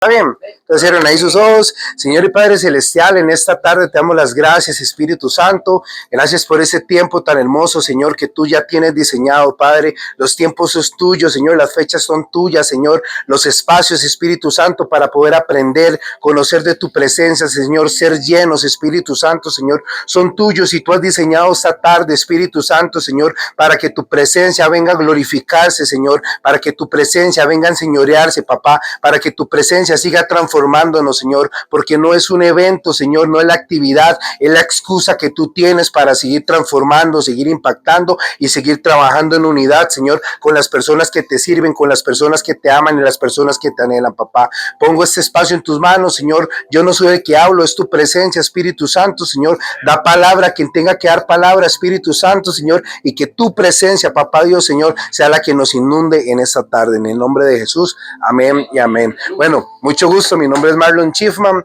Está bien, entonces cierren ahí sus ojos. Señor y Padre Celestial, en esta tarde te damos las gracias, Espíritu Santo. Gracias por ese tiempo tan hermoso, Señor, que tú ya tienes diseñado, Padre. Los tiempos son tuyos, Señor, las fechas son tuyas, Señor. Los espacios, Espíritu Santo, para poder aprender, conocer de tu presencia, Señor, ser llenos, Espíritu Santo, Señor, son tuyos y tú has diseñado esta tarde, Espíritu Santo, Señor, para que tu presencia venga a glorificarse, Señor, para que tu presencia venga a enseñorearse, papá, para que tu presencia siga transformándonos, Señor, porque no es un evento, Señor, no es la actividad, es la excusa que tú tienes para seguir transformando, seguir impactando y seguir trabajando en unidad, Señor, con las personas que te sirven, con las personas que te aman y las personas que te anhelan, papá. Pongo este espacio en tus manos, Señor. Yo no soy el que hablo, es tu presencia, Espíritu Santo, Señor. Da palabra a quien tenga que dar palabra, Espíritu Santo, Señor, y que tu presencia, papá Dios, Señor, sea la que nos inunde en esta tarde. En el nombre de Jesús, amén y amén. Bueno, mucho gusto, mi nombre es Marlon Chiefman,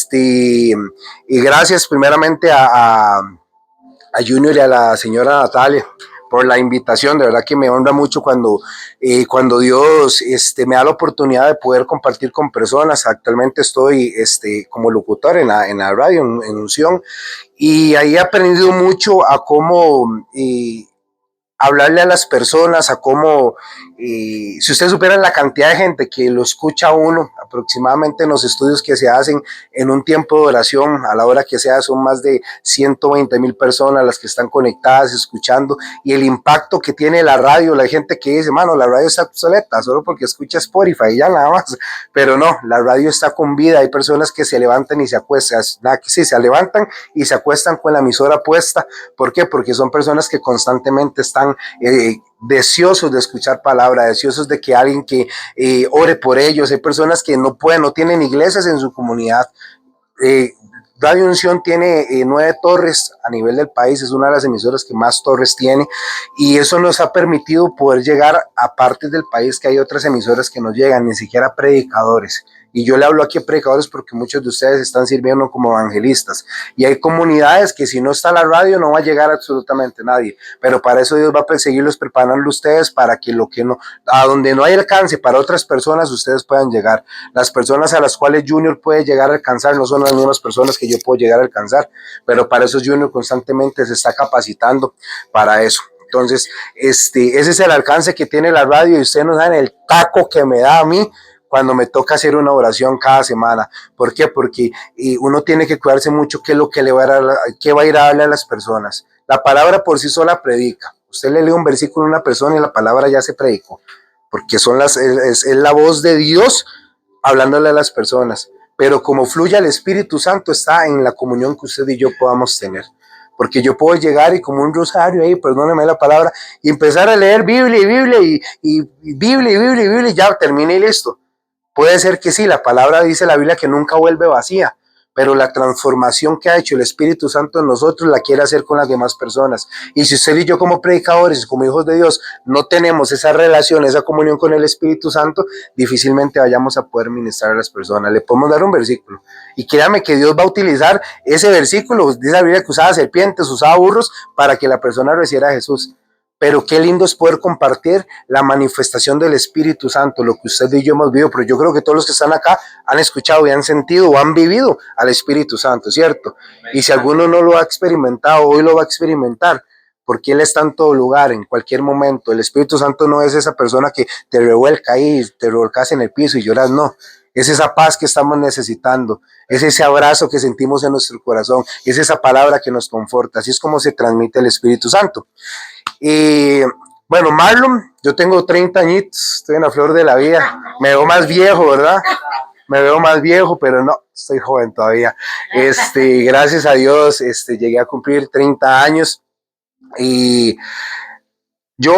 y gracias primeramente a Junior y a la señora Natalia por la invitación. De verdad que me honra mucho cuando Dios me da la oportunidad de poder compartir con personas. Actualmente estoy como locutor en la radio, en Unción, y ahí he aprendido mucho a cómo hablarle a las personas, a cómo, si ustedes supieran la cantidad de gente que lo escucha a uno, aproximadamente en los estudios que se hacen en un tiempo de oración, a la hora que sea, son más de 120,000 personas las que están conectadas, escuchando, y el impacto que tiene la radio, la gente que dice, mano, la radio está obsoleta, solo porque escucha Spotify y ya nada más, pero no, la radio está con vida. Hay personas que se levantan y se acuestan, sí, se levantan y se acuestan con la emisora puesta. ¿Por qué? Porque son personas que constantemente están deseosos de escuchar palabra, deseosos de que alguien que ore por ellos. Hay personas que no pueden, no tienen iglesias en su comunidad. Radio Unción tiene 9 torres a nivel del país, es una de las emisoras que más torres tiene, y eso nos ha permitido poder llegar a partes del país que hay otras emisoras que no llegan, ni siquiera predicadores. Y yo le hablo aquí a predicadores porque muchos de ustedes están sirviendo como evangelistas, y hay comunidades que si no está la radio no va a llegar absolutamente nadie, pero para eso Dios va a perseguirlos, preparando ustedes para que lo que no, a donde no hay alcance para otras personas, ustedes puedan llegar. Las personas a las cuales Junior puede llegar a alcanzar no son las mismas personas que yo puedo llegar a alcanzar, pero para eso Junior constantemente se está capacitando para eso. Entonces, ese es el alcance que tiene la radio, y ustedes no saben el taco que me da a mí cuando me toca hacer una oración cada semana. ¿Por qué? Porque uno tiene que cuidarse mucho qué es lo que le va a, qué va a ir a darle a las personas. La palabra por sí sola predica. Usted le lee un versículo a una persona y la palabra ya se predicó, porque es la voz de Dios hablándole a las personas. Pero como fluye el Espíritu Santo está en la comunión que usted y yo podamos tener. Porque yo puedo llegar y como un rosario ahí, perdóneme la palabra, y empezar a leer Biblia y Biblia y Biblia y Biblia y Biblia, y ya terminé y listo. Puede ser que sí, la palabra dice la Biblia que nunca vuelve vacía, pero la transformación que ha hecho el Espíritu Santo en nosotros la quiere hacer con las demás personas. Y si usted y yo como predicadores, como hijos de Dios, no tenemos esa relación, esa comunión con el Espíritu Santo, difícilmente vayamos a poder ministrar a las personas. Le podemos dar un versículo y créame que Dios va a utilizar ese versículo, dice la Biblia que usaba serpientes, usaba burros, para que la persona recibiera a Jesús. Pero qué lindo es poder compartir la manifestación del Espíritu Santo, lo que usted y yo hemos vivido. Pero yo creo que todos los que están acá han escuchado y han sentido o han vivido al Espíritu Santo, ¿cierto? Y si alguno no lo ha experimentado, hoy lo va a experimentar, porque Él está en todo lugar, en cualquier momento. El Espíritu Santo no es esa persona que te revuelca ahí, te revolcas en el piso y lloras, no. Es esa paz que estamos necesitando, es ese abrazo que sentimos en nuestro corazón, es esa palabra que nos conforta. Así es como se transmite el Espíritu Santo. Y bueno, Marlon, yo tengo 30 añitos, estoy en la flor de la vida, me veo más viejo, ¿verdad? Me veo más viejo, pero no, estoy joven todavía. Gracias a Dios, llegué a cumplir 30 años, y yo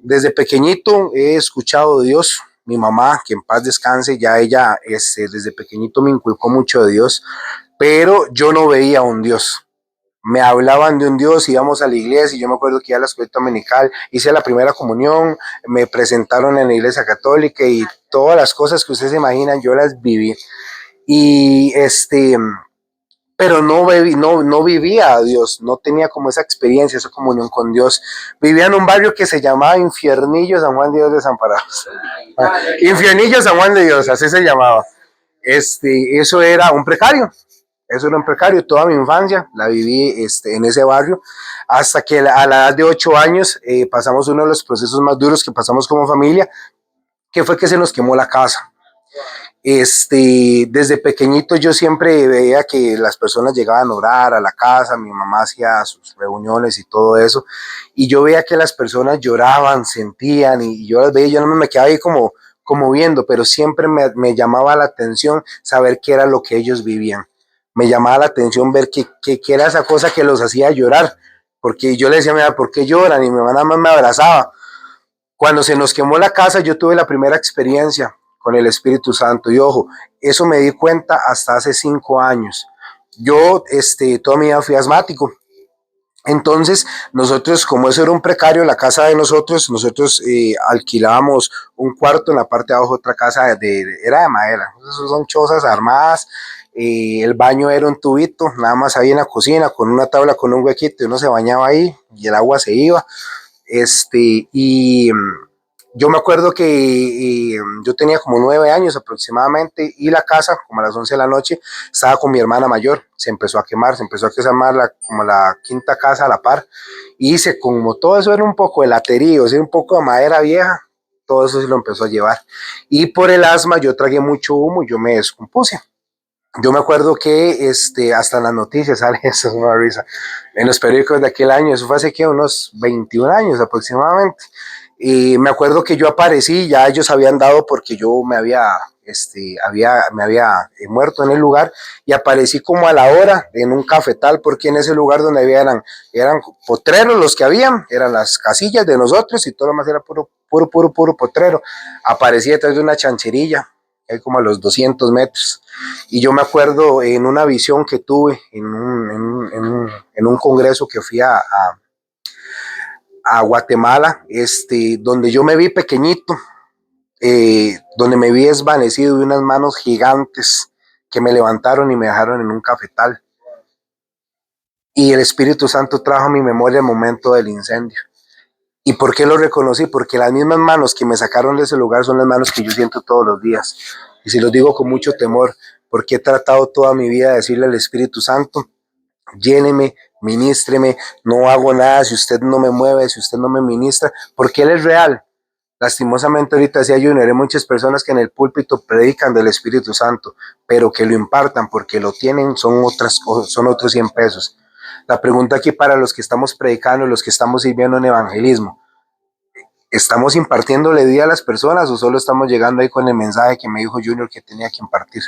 desde pequeñito he escuchado de Dios. Mi mamá, que en paz descanse, ya ella desde pequeñito me inculcó mucho de Dios, pero yo no veía a un Dios. Me hablaban de un Dios, íbamos a la iglesia, y yo me acuerdo que iba a la escuela dominical, hice la primera comunión, me presentaron en la iglesia católica, y todas las cosas que ustedes se imaginan, yo las viví. Y pero no vivía a Dios, no tenía como esa experiencia, esa comunión con Dios. Vivía en un barrio que se llamaba Infiernillo San Juan de Dios Desamparados. Infiernillo San Juan de Dios, así se llamaba. Eso era un precario, eso era un precario. Toda mi infancia la viví en ese barrio, hasta que a la edad de 8 años pasamos uno de los procesos más duros que pasamos como familia, que fue que se nos quemó la casa. Desde pequeñito yo siempre veía que las personas llegaban a orar a la casa, mi mamá hacía sus reuniones y todo eso, y yo veía que las personas lloraban, sentían, y yo las veía, yo no me quedaba ahí como viendo, pero siempre me llamaba la atención saber qué era lo que ellos vivían. Me llamaba la atención ver qué era esa cosa que los hacía llorar, porque yo le decía, mira, ¿por qué lloran? Y mi mamá nada más me abrazaba. Cuando se nos quemó la casa, yo tuve la primera experiencia con el Espíritu Santo. Y ojo, eso me di cuenta hasta hace 5 años. Yo, toda mi vida fui asmático. Entonces, nosotros, como eso era un precario, la casa de nosotros alquilábamos un cuarto en la parte de abajo, otra casa era de madera. Esas son chozas armadas. El baño era un tubito, nada más ahí en la cocina, con una tabla, con un huequito, y uno se bañaba ahí y el agua se iba. Y yo me acuerdo que yo tenía como 9 años aproximadamente, y la casa, como a las 11 de la noche, estaba con mi hermana mayor. Se empezó a quemar, se empezó a quemar como la quinta casa a la par, y como todo eso era un poco de laterío, era un poco de madera vieja, todo eso se lo empezó a llevar. Y por el asma yo tragué mucho humo y yo me descompuse. Yo me acuerdo que hasta en las noticias sale eso, es una risa, en los periódicos de aquel año, eso fue hace que unos 21 años aproximadamente. Y me acuerdo que yo aparecí, ya ellos habían dado porque yo me había muerto en el lugar, y aparecí como a la hora en un cafetal, porque en ese lugar donde había eran potreros los que habían, eran las casillas de nosotros, y todo lo más era puro potrero. Aparecí detrás de una chancherilla, ahí como a los 200 metros. Y yo me acuerdo en una visión que tuve en un congreso que fui a Guatemala, donde yo me vi pequeñito, donde me vi desvanecido, de unas manos gigantes que me levantaron y me dejaron en un cafetal. Y el Espíritu Santo trajo a mi memoria el momento del incendio. ¿Y por qué lo reconocí? Porque las mismas manos que me sacaron de ese lugar son las manos que yo siento todos los días. Y si los digo con mucho temor, porque he tratado toda mi vida de decirle al Espíritu Santo, lléneme, ministreme, no hago nada si usted no me mueve, si usted no me ministra, porque Él es real. Lastimosamente ahorita decía yo, hay muchas personas que en el púlpito predican del Espíritu Santo, pero que lo impartan porque lo tienen son otros 100 pesos. La pregunta aquí para los que estamos predicando, los que estamos sirviendo en evangelismo, ¿estamos impartiéndole vida a las personas o solo estamos llegando ahí con el mensaje que me dijo Junior que tenía que impartir?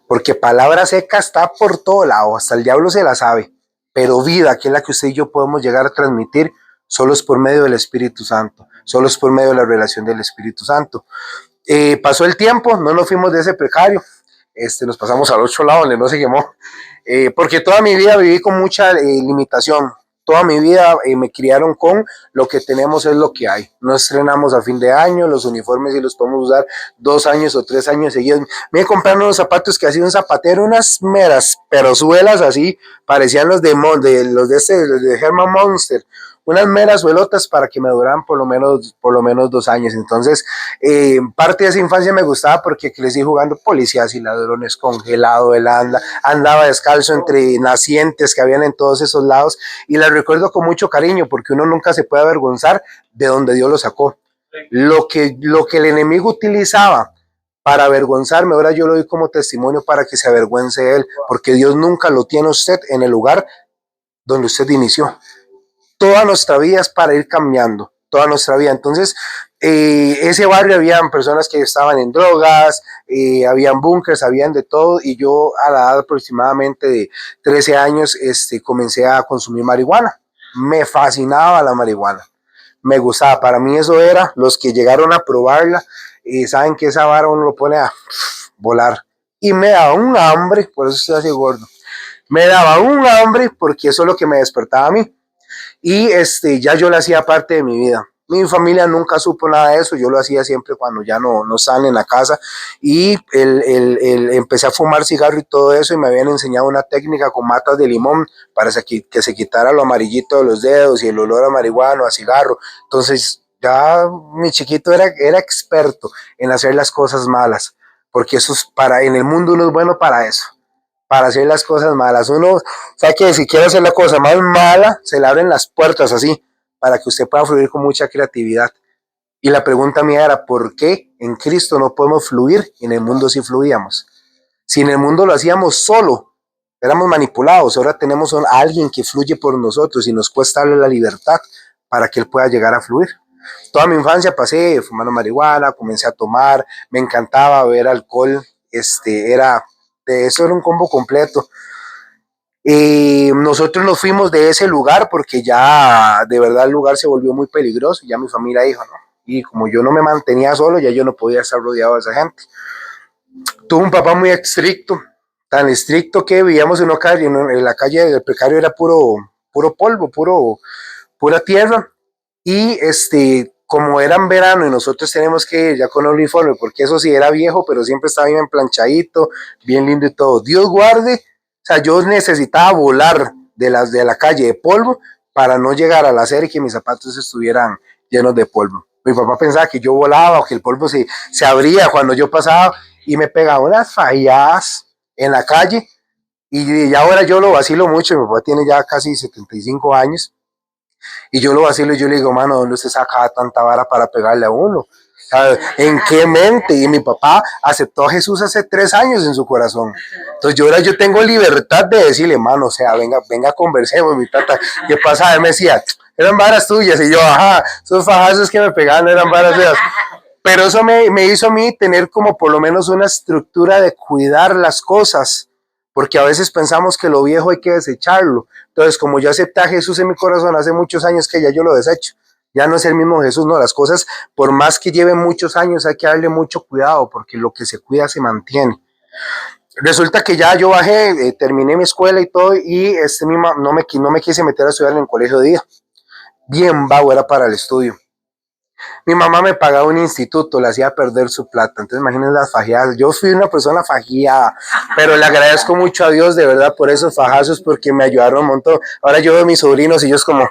Porque palabra seca está por todo lado, hasta el diablo se la sabe, pero vida, que es la que usted y yo podemos llegar a transmitir, solo es por medio del Espíritu Santo, solo es por medio de la relación del Espíritu Santo. Pasó el tiempo, no nos fuimos de ese precario, nos pasamos al otro lado donde no se quemó, porque toda mi vida viví con mucha limitación. Toda mi vida me criaron con lo que tenemos es lo que hay. No estrenamos a fin de año, los uniformes y los podemos usar 2 años o 3 años seguidos. Me compraron unos zapatos que hacía un zapatero, unas meras perosuelas así, parecían los de Herman Monster, unas meras suelotas para que me duraran por lo menos 2 años. Entonces, parte de esa infancia me gustaba porque crecí jugando policías y ladrones, congelado, andaba descalzo entre nacientes que habían en todos esos lados, y la recuerdo con mucho cariño porque uno nunca se puede avergonzar de donde Dios lo sacó. Lo que el enemigo utilizaba para avergonzarme, ahora yo lo doy como testimonio para que se avergüence él, porque Dios nunca lo tiene usted en el lugar donde usted inició. Toda nuestra vida es para ir cambiando, toda nuestra vida. Entonces, ese barrio habían personas que estaban en drogas, habían búnkers, habían de todo, y yo a la edad aproximadamente de 13 años comencé a consumir marihuana. Me fascinaba la marihuana, me gustaba. Para mí eso era, los que llegaron a probarla, saben que esa vara uno lo pone a volar. Y me daba un hambre, por eso estoy así gordo. Me daba un hambre porque eso es lo que me despertaba a mí. Y ya yo la hacía parte de mi vida. Mi familia nunca supo nada de eso, yo lo hacía siempre cuando ya no estaban en la casa y empecé a fumar cigarro y todo eso y me habían enseñado una técnica con matas de limón para que se quitara lo amarillito de los dedos y el olor a marihuana, a cigarro. Entonces ya mi chiquito era experto en hacer las cosas malas, porque eso es en el mundo uno es bueno para eso, para hacer las cosas malas. Uno sabe que si quiere hacer la cosa más mala, se le abren las puertas así, para que usted pueda fluir con mucha creatividad. Y la pregunta mía era, ¿por qué en Cristo no podemos fluir y en el mundo sí fluíamos? Si en el mundo lo hacíamos solo, éramos manipulados, ahora tenemos a alguien que fluye por nosotros y nos cuesta darle la libertad para que él pueda llegar a fluir. Toda mi infancia pasé fumando marihuana, comencé a tomar, me encantaba beber alcohol, eso era un combo completo. Y nosotros nos fuimos de ese lugar porque ya de verdad el lugar se volvió muy peligroso, ya mi familia dijo, ¿no? Y como yo no me mantenía solo, ya yo no podía estar rodeado de esa gente. Tuve un papá muy estricto, tan estricto que vivíamos en una calle, en la calle del precario era puro polvo, pura tierra. Y como era en verano y nosotros tenemos que ir ya con el uniforme, porque eso sí era viejo, pero siempre estaba bien planchadito, bien lindo y todo. Dios guarde, o sea, yo necesitaba volar de la calle de polvo para no llegar a la acera y que mis zapatos estuvieran llenos de polvo. Mi papá pensaba que yo volaba o que el polvo se abría cuando yo pasaba y me pegaba unas falladas en la calle y ahora yo lo vacilo mucho. Mi papá tiene ya casi 75 años y yo lo vacilo y yo le digo, mano, ¿dónde usted sacaba tanta vara para pegarle a uno? ¿Sabe? ¿En qué mente? Y mi papá aceptó a Jesús hace 3 años en su corazón. Entonces yo tengo libertad de decirle, mano, o sea, venga, conversemos, mi tata. ¿Qué pasa? Él me decía, eran varas tuyas. Y yo, ajá, esos fajazos que me pegaban eran varas tuyas. Pero eso me hizo a mí tener como por lo menos una estructura de cuidar las cosas, porque a veces pensamos que lo viejo hay que desecharlo. Entonces, como yo acepté a Jesús en mi corazón hace muchos años que ya yo lo desecho, ya no es el mismo Jesús, no, las cosas, por más que lleven muchos años, hay que darle mucho cuidado, porque lo que se cuida se mantiene. Resulta que ya yo bajé, terminé mi escuela y todo, y no me quise meter a estudiar en el colegio de día. Bien vago era para el estudio. Mi mamá me pagaba un instituto, le hacía perder su plata. Entonces, imagínense las fajeadas. Yo fui una persona fajeada, pero le agradezco mucho a Dios de verdad por esos fajazos, porque me ayudaron un montón. Ahora yo veo a mis sobrinos y ellos como,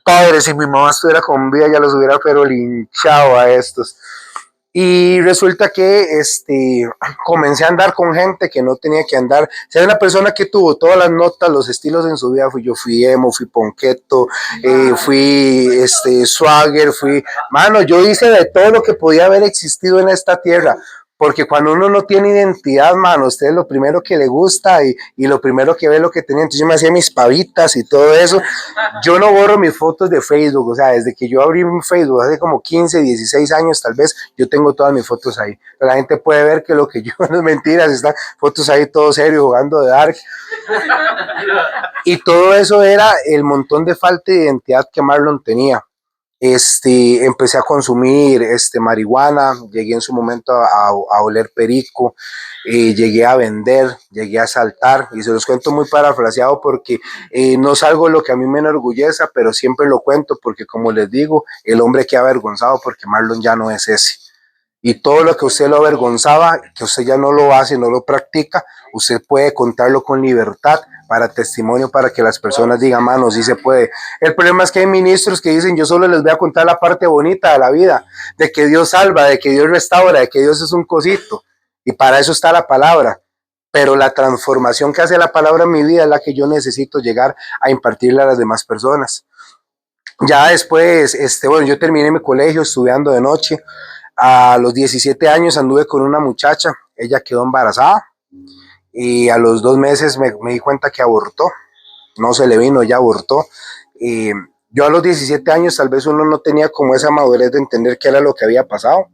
padre, si mi mamá estuviera con vida, ya los hubiera pero linchado a estos. Y resulta que comencé a andar con gente que no tenía que andar. Si hay una persona que tuvo todas las notas, los estilos en su vida, yo fui emo, fui ponqueto, fui swagger, mano, yo hice de todo lo que podía haber existido en esta tierra. Porque cuando uno no tiene identidad, mano, usted es lo primero que le gusta y lo primero que ve lo que tenía. Entonces yo me hacía mis pavitas y todo eso. Yo no borro mis fotos de Facebook, o sea, desde que yo abrí mi Facebook hace como 15, 16 años tal vez, yo tengo todas mis fotos ahí. Pero la gente puede ver que lo que yo no es mentiras, están fotos ahí todo serio, jugando de Dark. Y todo eso era el montón de falta de identidad que Marlon tenía. Empecé a consumir marihuana, llegué en su momento a oler perico, llegué a vender, llegué a saltar, y se los cuento muy parafraseado porque no es algo lo que a mí me enorgullece, pero siempre lo cuento porque, como les digo, el hombre queda avergonzado porque Marlon ya no es ese. Y todo lo que usted lo avergonzaba, que usted ya no lo hace, no lo practica, usted puede contarlo con libertad para testimonio, para que las personas digan, mano, sí se puede. El problema es que hay ministros que dicen, yo solo les voy a contar la parte bonita de la vida, de que Dios salva, de que Dios restaura, de que Dios es un cosito. Y para eso está la palabra. Pero la transformación que hace la palabra en mi vida es la que yo necesito llegar a impartirle a las demás personas. Ya después, bueno, yo terminé mi colegio estudiando de noche. A los 17 años anduve con una muchacha, ella quedó embarazada y a los 2 meses me di cuenta que abortó, no se le vino, ella abortó. Y yo a los 17 años tal vez uno no tenía como esa madurez de entender qué era lo que había pasado.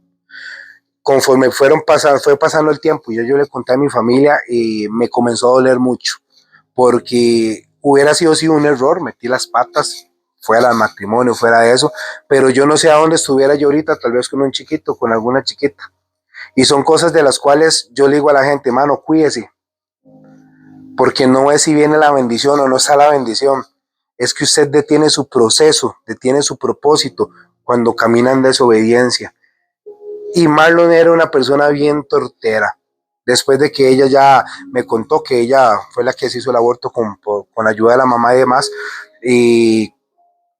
Conforme fue pasando el tiempo, yo le conté a mi familia y me comenzó a doler mucho, porque hubiera sido sí un error, metí las patas, fuera del matrimonio, fuera de eso, pero yo no sé a dónde estuviera yo ahorita, tal vez con un chiquito, con alguna chiquita. Y son cosas de las cuales yo le digo a la gente, mano, cuídese, porque no es si viene la bendición o no está la bendición, es que usted detiene su proceso, detiene su propósito cuando caminan en desobediencia. Y Marlon era una persona bien tortera. Después de que ella ya me contó que ella fue la que se hizo el aborto con ayuda de la mamá y demás, y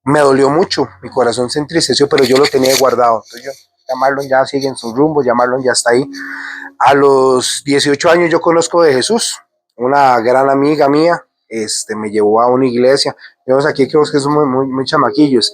me dolió mucho, mi corazón se entristeció, pero yo lo tenía guardado. Entonces ya Marlon ya sigue en su rumbo, ya Marlon ya está ahí. A los 18 años yo conozco de Jesús, una gran amiga mía, me llevó a una iglesia. Vemos aquí creo que son muy chamaquillos.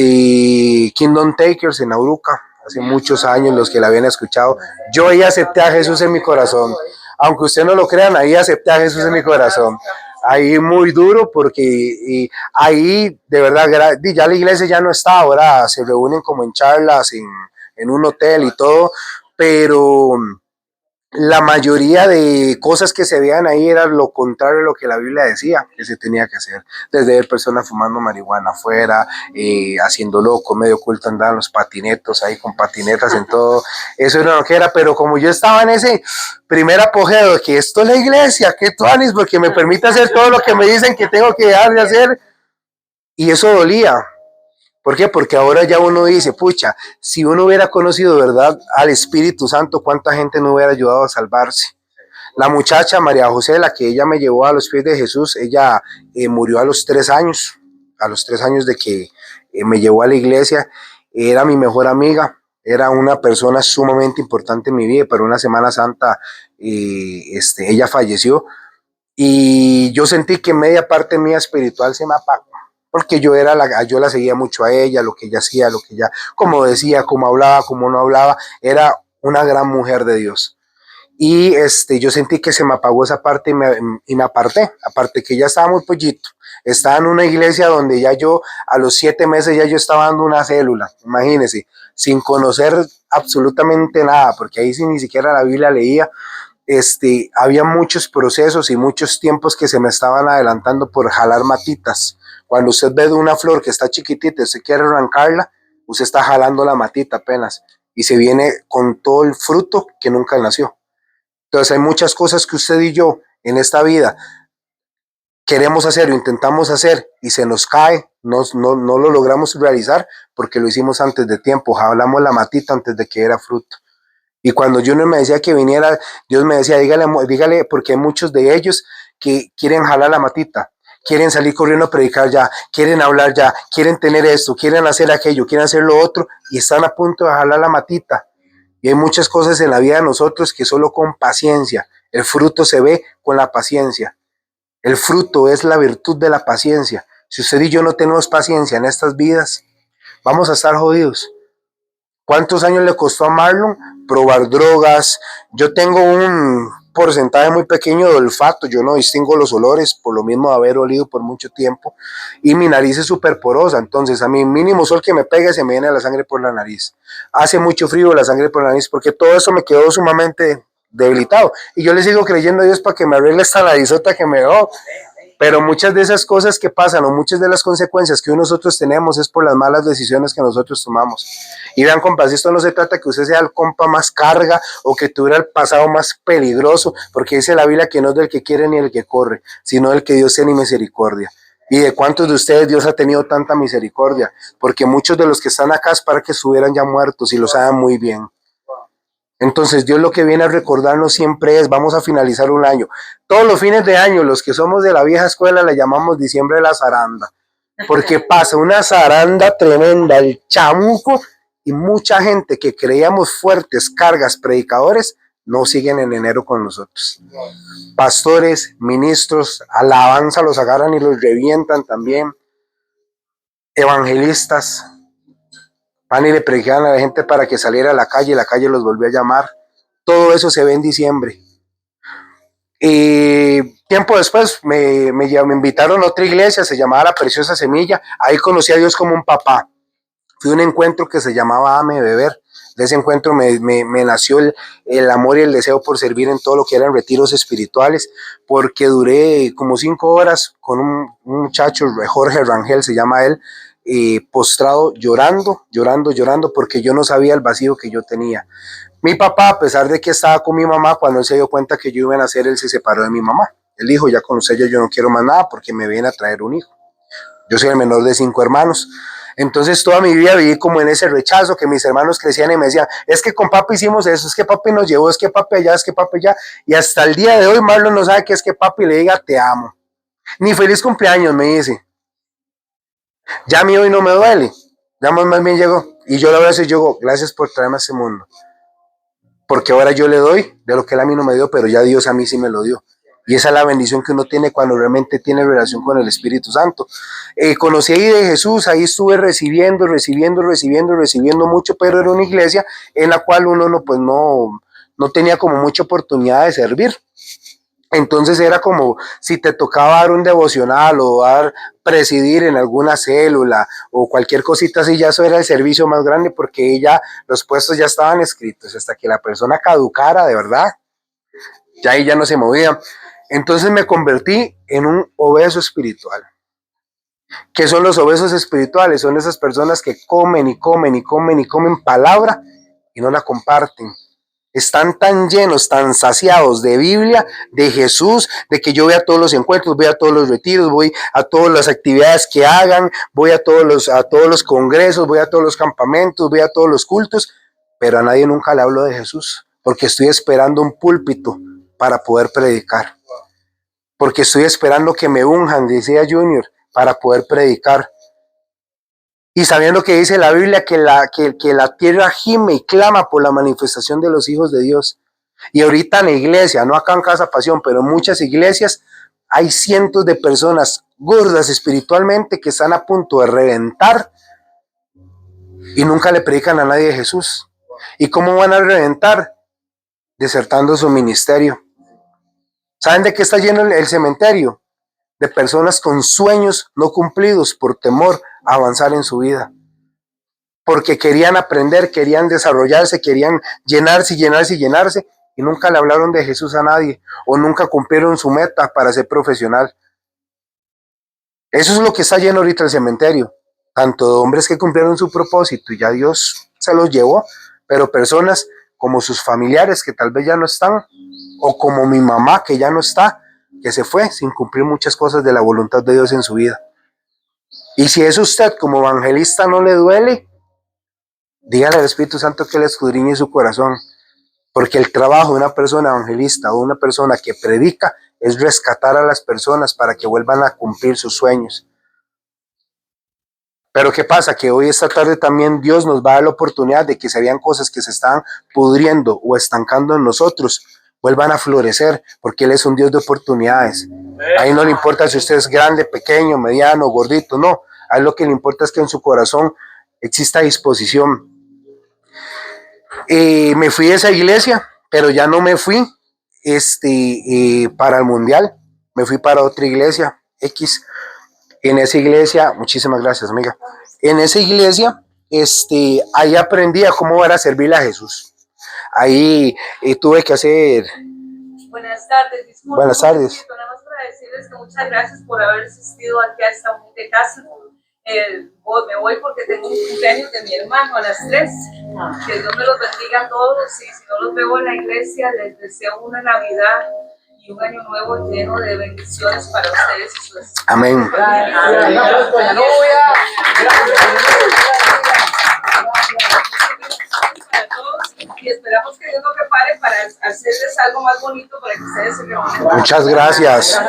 Y Kingdom Takers en Auruca, hace muchos años los que la habían escuchado. Yo ahí acepté a Jesús en mi corazón. Aunque usted no lo crean, ahí acepté a Jesús en mi corazón. Ahí muy duro porque ahí de verdad ya la iglesia ya no está, ahora se reúnen como en charlas en un hotel y todo, pero la mayoría de cosas que se veían ahí era lo contrario a lo que la Biblia decía que se tenía que hacer. Desde ver personas fumando marihuana afuera, haciendo loco, medio oculto, andaban los patinetos ahí con patinetas en todo. Eso era lo que era, pero como yo estaba en ese primer apogeo de que esto es la iglesia, que tú Anis, porque me permite hacer todo lo que me dicen que tengo que dejar de hacer, y eso dolía. ¿Por qué? Porque ahora ya uno dice, pucha, si uno hubiera conocido, ¿verdad?, al Espíritu Santo, ¿cuánta gente no hubiera ayudado a salvarse? La muchacha María José, la que ella me llevó a los pies de Jesús, ella murió a los 3 años, de que me llevó a la iglesia. Era mi mejor amiga, era una persona sumamente importante en mi vida, pero una Semana Santa ella falleció y yo sentí que media parte mía espiritual se me apagó, porque yo la seguía mucho a ella, lo que ella hacía, lo que ella, como decía, como hablaba, como no hablaba, era una gran mujer de Dios. Y yo sentí que se me apagó esa parte y me aparté, aparte que ya estaba muy pollito. Estaba en una iglesia donde ya yo, a los 7 meses ya yo estaba dando una célula, imagínense, sin conocer absolutamente nada, porque ahí sí ni siquiera la Biblia leía. Había muchos procesos y muchos tiempos que se me estaban adelantando por jalar matitas. Cuando usted ve de una flor que está chiquitita y usted quiere arrancarla, usted está jalando la matita apenas y se viene con todo el fruto que nunca nació. Entonces hay muchas cosas que usted y yo en esta vida queremos hacer o intentamos hacer y se nos cae, no lo logramos realizar porque lo hicimos antes de tiempo, jalamos la matita antes de que era fruto. Y cuando Junior me decía que viniera, Dios me decía, dígale, porque hay muchos de ellos que quieren jalar la matita, quieren salir corriendo a predicar ya, quieren hablar ya, quieren tener esto, quieren hacer aquello, quieren hacer lo otro y están a punto de jalar la matita. Y hay muchas cosas en la vida de nosotros que solo con paciencia, el fruto se ve con la paciencia. El fruto es la virtud de la paciencia. Si usted y yo no tenemos paciencia en estas vidas, vamos a estar jodidos. ¿Cuántos años le costó a Marlon probar drogas? Yo tengo un porcentaje muy pequeño de olfato, yo no distingo los olores por lo mismo de haber olido por mucho tiempo y mi nariz es súper porosa, entonces a mí mínimo sol que me pegue se me viene la sangre por la nariz. Hace mucho frío la sangre por la nariz porque todo eso me quedó sumamente debilitado y yo le sigo creyendo a Dios para que me arregle esta narizota que me dio. Pero muchas de esas cosas que pasan o muchas de las consecuencias que nosotros tenemos es por las malas decisiones que nosotros tomamos. Y vean, compas, esto no se trata que usted sea el compa más carga o que tuviera el pasado más peligroso, porque dice la Biblia que no es del que quiere ni el que corre, sino del que Dios tiene misericordia. ¿Y de cuántos de ustedes Dios ha tenido tanta misericordia? Porque muchos de los que están acá es para que estuvieran ya muertos y lo saben muy bien. Entonces Dios lo que viene a recordarnos siempre es, vamos a finalizar un año. Todos los fines de año, los que somos de la vieja escuela, le llamamos diciembre de la zaranda. Porque pasa una zaranda tremenda, el chamuco, y mucha gente que creíamos fuertes, cargas, predicadores, no siguen en enero con nosotros. Pastores, ministros, alabanza los agarran y los revientan también. Evangelistas, van y le predicaban a la gente para que saliera a la calle los volvió a llamar. Todo eso se ve en diciembre. Y tiempo después me invitaron a otra iglesia, se llamaba La Preciosa Semilla. Ahí conocí a Dios como un papá. Fui a un encuentro que se llamaba Ame Beber. De ese encuentro me nació el amor y el deseo por servir en todo lo que eran retiros espirituales, porque duré como 5 horas con un muchacho, Jorge Rangel se llama él, postrado, llorando, porque yo no sabía el vacío que yo tenía. Mi papá, a pesar de que estaba con mi mamá, cuando él se dio cuenta que yo iba a nacer, él se separó de mi mamá. Él dijo, ya con usted yo no quiero más nada porque me viene a traer un hijo. Yo soy el menor de 5 hermanos. Entonces toda mi vida viví como en ese rechazo, que mis hermanos crecían y me decían, es que con papi hicimos eso, es que papi nos llevó, es que papi allá, es que papi allá. Y hasta el día de hoy Marlon no sabe que es que papi le diga te amo. Ni feliz cumpleaños me dice. Ya a mí hoy no me duele. Ya más bien llegó. Y yo le abrazo y yo, gracias por traerme a este mundo. Porque ahora yo le doy de lo que él a mí no me dio, pero ya Dios a mí sí me lo dio. Y esa es la bendición que uno tiene cuando realmente tiene relación con el Espíritu Santo. Conocí ahí de Jesús, ahí estuve recibiendo mucho, pero era una iglesia en la cual uno no tenía como mucha oportunidad de servir. Entonces era como si te tocaba dar un devocional o presidir en alguna célula o cualquier cosita así, ya eso era el servicio más grande porque los puestos ya estaban escritos hasta que la persona caducara de verdad, ya ahí ya no se movía. Entonces me convertí en un obeso espiritual. ¿Qué son los obesos espirituales? Son esas personas que comen y comen y comen y comen palabra y no la comparten. Están tan llenos, tan saciados de Biblia, de Jesús, de que yo voy a todos los encuentros, voy a todos los retiros, voy a todas las actividades que hagan, voy a todos los congresos, voy a todos los campamentos, voy a todos los cultos, pero a nadie nunca le hablo de Jesús, porque estoy esperando un púlpito para poder predicar, porque estoy esperando que me unjan, decía Junior, para poder predicar. Y sabiendo que dice la Biblia que la tierra gime y clama por la manifestación de los hijos de Dios. Y ahorita en la iglesia, no acá en Casa Pasión, pero en muchas iglesias hay cientos de personas gordas espiritualmente que están a punto de reventar y nunca le predican a nadie de Jesús. ¿Y cómo van a reventar? Desertando su ministerio. ¿Saben de qué está lleno el cementerio? De personas con sueños no cumplidos por temor a avanzar en su vida. Porque querían aprender, querían desarrollarse, querían llenarse y nunca le hablaron de Jesús a nadie o nunca cumplieron su meta para ser profesional. Eso es lo que está lleno ahorita el cementerio, tanto de hombres que cumplieron su propósito y ya Dios se los llevó, pero personas como sus familiares que tal vez ya no están, o como mi mamá que ya no está, que se fue sin cumplir muchas cosas de la voluntad de Dios en su vida. Y si es usted como evangelista no le duele, dígale al Espíritu Santo que le escudriñe su corazón, porque el trabajo de una persona evangelista o una persona que predica es rescatar a las personas para que vuelvan a cumplir sus sueños. Pero ¿qué pasa? Que hoy, esta tarde también Dios nos va a dar la oportunidad de que se vean cosas que se están pudriendo o estancando en nosotros, vuelvan a florecer, porque Él es un Dios de oportunidades. Ahí no le importa si usted es grande, pequeño, mediano, gordito, no. A Él lo que le importa es que en su corazón exista disposición. Me fui de esa iglesia, pero ya no me fui para el mundial, me fui para otra iglesia, X. En esa iglesia, muchísimas gracias, amiga. En esa iglesia, ahí aprendí a cómo era servirle a Jesús. Ahí tuve que hacer. Buenas tardes, disculpen. Buenas tardes. Nada más para decirles que muchas gracias por haber asistido aquí a esta humilde casa. Me voy porque tengo un cumpleaños de mi hermano a las 3. Que Dios me los bendiga a todos. Y si no los veo en la iglesia, les deseo una Navidad y un año nuevo lleno de bendiciones para ustedes y sus. Amén. Y esperamos que Dios nos prepare para hacerles algo más bonito para que ustedes se reúnan. Muchas gracias.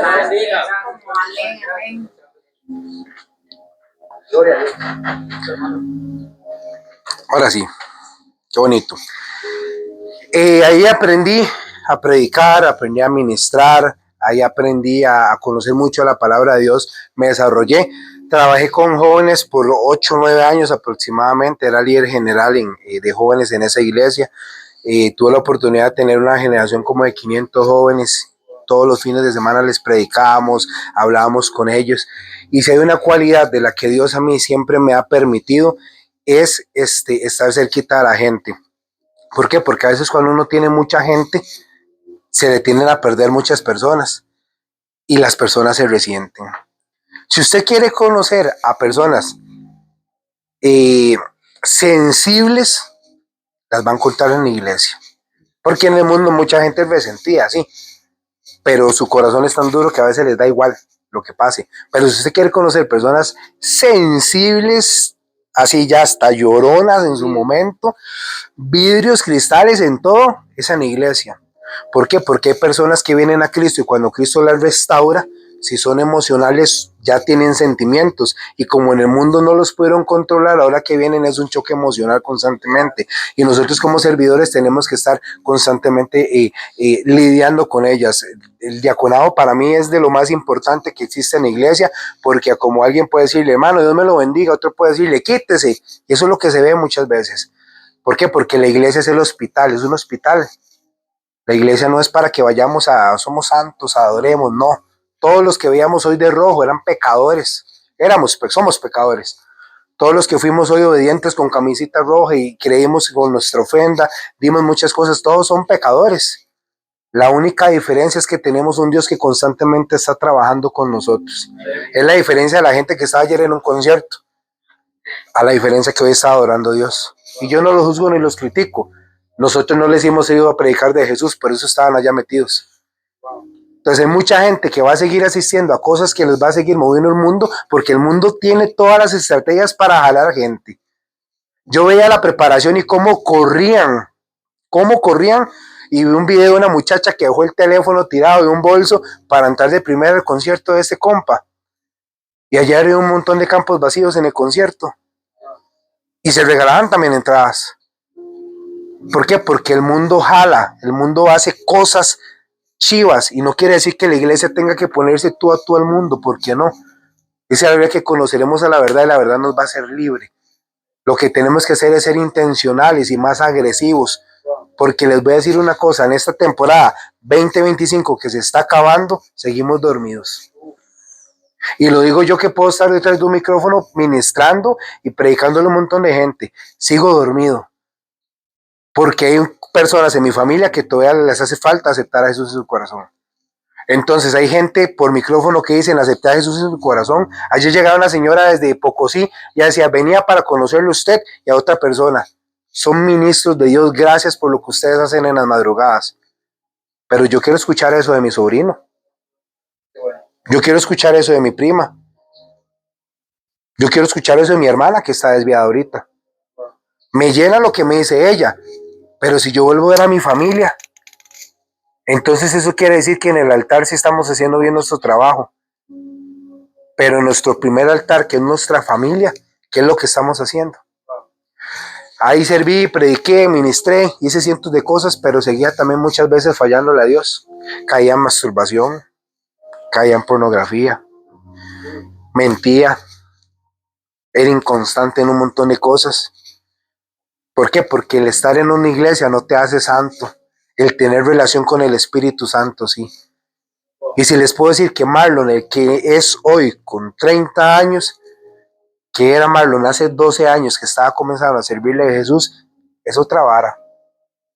Ahora sí, qué bonito. Ahí aprendí a predicar, aprendí a ministrar, ahí aprendí a conocer mucho la palabra de Dios, me desarrollé. Trabajé con jóvenes por 8 o 9 años aproximadamente, era líder general de jóvenes en esa iglesia. Tuve la oportunidad de tener una generación como de 500 jóvenes. Todos los fines de semana les predicábamos, hablábamos con ellos. Y si hay una cualidad de la que Dios a mí siempre me ha permitido, es estar cerquita de la gente. ¿Por qué? Porque a veces cuando uno tiene mucha gente, se le tienden a perder muchas personas y las personas se resienten. Si usted quiere conocer a personas sensibles, las van a encontrar en la iglesia. Porque en el mundo mucha gente es resentida, sí, pero su corazón es tan duro que a veces les da igual lo que pase. Pero si usted quiere conocer personas sensibles, así ya hasta lloronas en su momento, vidrios, cristales, en todo, es en la iglesia. ¿Por qué? Porque hay personas que vienen a Cristo y cuando Cristo las restaura, si son emocionales, ya tienen sentimientos. Y como en el mundo no los pudieron controlar, ahora que vienen es un choque emocional constantemente. Y nosotros como servidores tenemos que estar constantemente lidiando con ellas. El diaconado para mí es de lo más importante que existe en la iglesia, porque como alguien puede decirle, hermano, Dios me lo bendiga, otro puede decirle, quítese. Y eso es lo que se ve muchas veces. ¿Por qué? Porque la iglesia es el hospital, es un hospital. La iglesia no es para que vayamos somos santos, adoremos, no. Todos los que veíamos hoy de rojo eran pecadores, somos pecadores. Todos los que fuimos hoy obedientes con camisita roja y creímos con nuestra ofrenda, dimos muchas cosas, todos son pecadores. La única diferencia es que tenemos un Dios que constantemente está trabajando con nosotros. Es la diferencia de la gente que estaba ayer en un concierto, a la diferencia que hoy está adorando a Dios. Y yo no los juzgo ni los critico. Nosotros no les hemos ido a predicar de Jesús, por eso estaban allá metidos. Entonces hay mucha gente que va a seguir asistiendo a cosas que les va a seguir moviendo el mundo, porque el mundo tiene todas las estrategias para jalar gente. Yo veía la preparación y cómo corrían, y vi un video de una muchacha que dejó el teléfono tirado de un bolso para entrar de primero al concierto de este compa. Y allá había un montón de campos vacíos en el concierto. Y se regalaban también entradas. ¿Por qué? Porque el mundo jala, el mundo hace cosas chivas y no quiere decir que la iglesia tenga que ponerse tú a todo el mundo, ¿por qué no? Dice la Biblia que conoceremos a la verdad y la verdad nos va a hacer libre. Lo que tenemos que hacer es ser intencionales y más agresivos, porque les voy a decir una cosa, en esta temporada 2025 que se está acabando, seguimos dormidos. Y lo digo yo que puedo estar detrás de un micrófono ministrando y predicándole a un montón de gente, sigo dormido. Porque hay personas en mi familia que todavía les hace falta aceptar a Jesús en su corazón. Entonces hay gente por micrófono que dicen aceptar a Jesús en su corazón. Ayer llegaba una señora desde Pocosí y decía, venía para conocerle a usted y a otra persona. Son ministros de Dios, gracias por lo que ustedes hacen en las madrugadas. Pero yo quiero escuchar eso de mi sobrino. Yo quiero escuchar eso de mi prima. Yo quiero escuchar eso de mi hermana que está desviada ahorita. Me llena lo que me dice ella. Pero si yo vuelvo a ver a mi familia, entonces eso quiere decir que en el altar sí estamos haciendo bien nuestro trabajo. Pero en nuestro primer altar, que es nuestra familia, ¿qué es lo que estamos haciendo? Ahí serví, prediqué, ministré, hice cientos de cosas, pero seguía también muchas veces fallándole a Dios. Caía en masturbación, caía en pornografía, mentía, era inconstante en un montón de cosas. ¿Por qué? Porque el estar en una iglesia no te hace santo. El tener relación con el Espíritu Santo, sí. Y si les puedo decir que Marlon, el que es hoy con 30 años, que era Marlon hace 12 años que estaba comenzando a servirle a Jesús, es otra vara.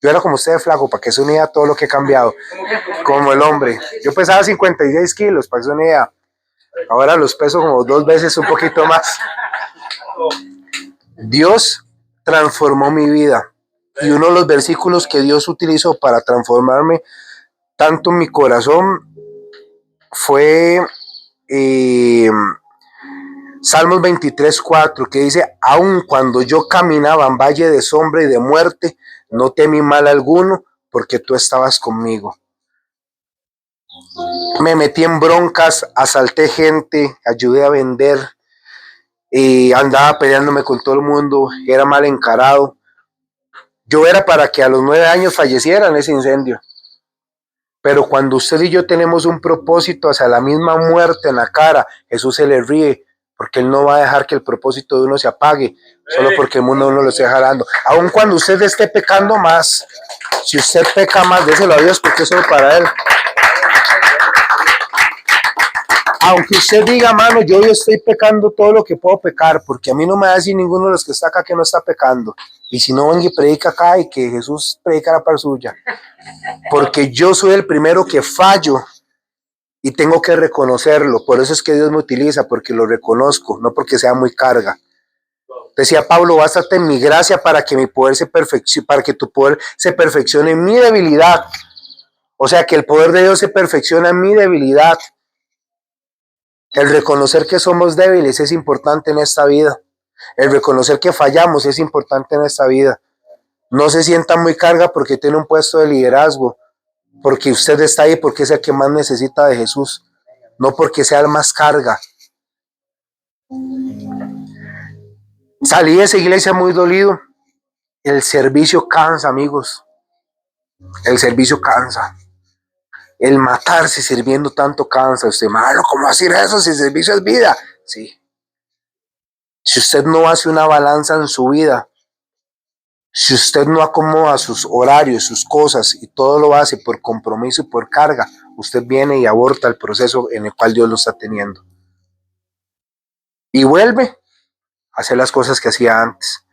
Yo era como usted, flaco, para que se una idea todo lo que he cambiado. Como el hombre. Yo pesaba 56 kilos, para que se una idea. Ahora los peso como 2 veces un poquito más. Dios transformó mi vida. Y uno de los versículos que Dios utilizó para transformarme tanto mi corazón fue Salmos 23:4, que dice, aun cuando yo caminaba en valle de sombra y de muerte, no temí mal alguno, porque tú estabas conmigo. Me metí en broncas, asalté gente, ayudé a vender, andaba peleándome con todo el mundo, era mal encarado. Yo era para que a los 9 años falleciera en ese incendio. Pero cuando usted y yo tenemos un propósito hacia la misma muerte en la cara, Jesús se le ríe, porque Él no va a dejar que el propósito de uno se apague, solo porque el mundo uno lo esté jalando. Aun cuando usted esté pecando más, si usted peca más, déselo a Dios, porque eso es para Él. Aunque usted diga, mano, yo estoy pecando todo lo que puedo pecar, porque a mí no me va a decir ninguno de los que está acá que no está pecando. Y si no, venga y predica acá y que Jesús predica la par suya. Porque yo soy el primero que fallo y tengo que reconocerlo. Por eso es que Dios me utiliza, porque lo reconozco, no porque sea muy carga. Decía Pablo, bástate en mi gracia para que mi poder se perfeccione, para que tu poder se perfeccione en mi debilidad. O sea, que el poder de Dios se perfecciona en mi debilidad. El reconocer que somos débiles es importante en esta vida. El reconocer que fallamos es importante en esta vida. No se sienta muy carga porque tiene un puesto de liderazgo, porque usted está ahí porque es el que más necesita de Jesús, no porque sea el más carga. Salí de esa iglesia muy dolido. El servicio cansa, amigos. El servicio cansa. El matarse sirviendo tanto cansa. Usted, malo, ¿cómo hacer eso si el servicio es vida? Sí. Si usted no hace una balanza en su vida, si usted no acomoda sus horarios, sus cosas y todo lo hace por compromiso y por carga, usted viene y aborta el proceso en el cual Dios lo está teniendo. Y vuelve a hacer las cosas que hacía antes.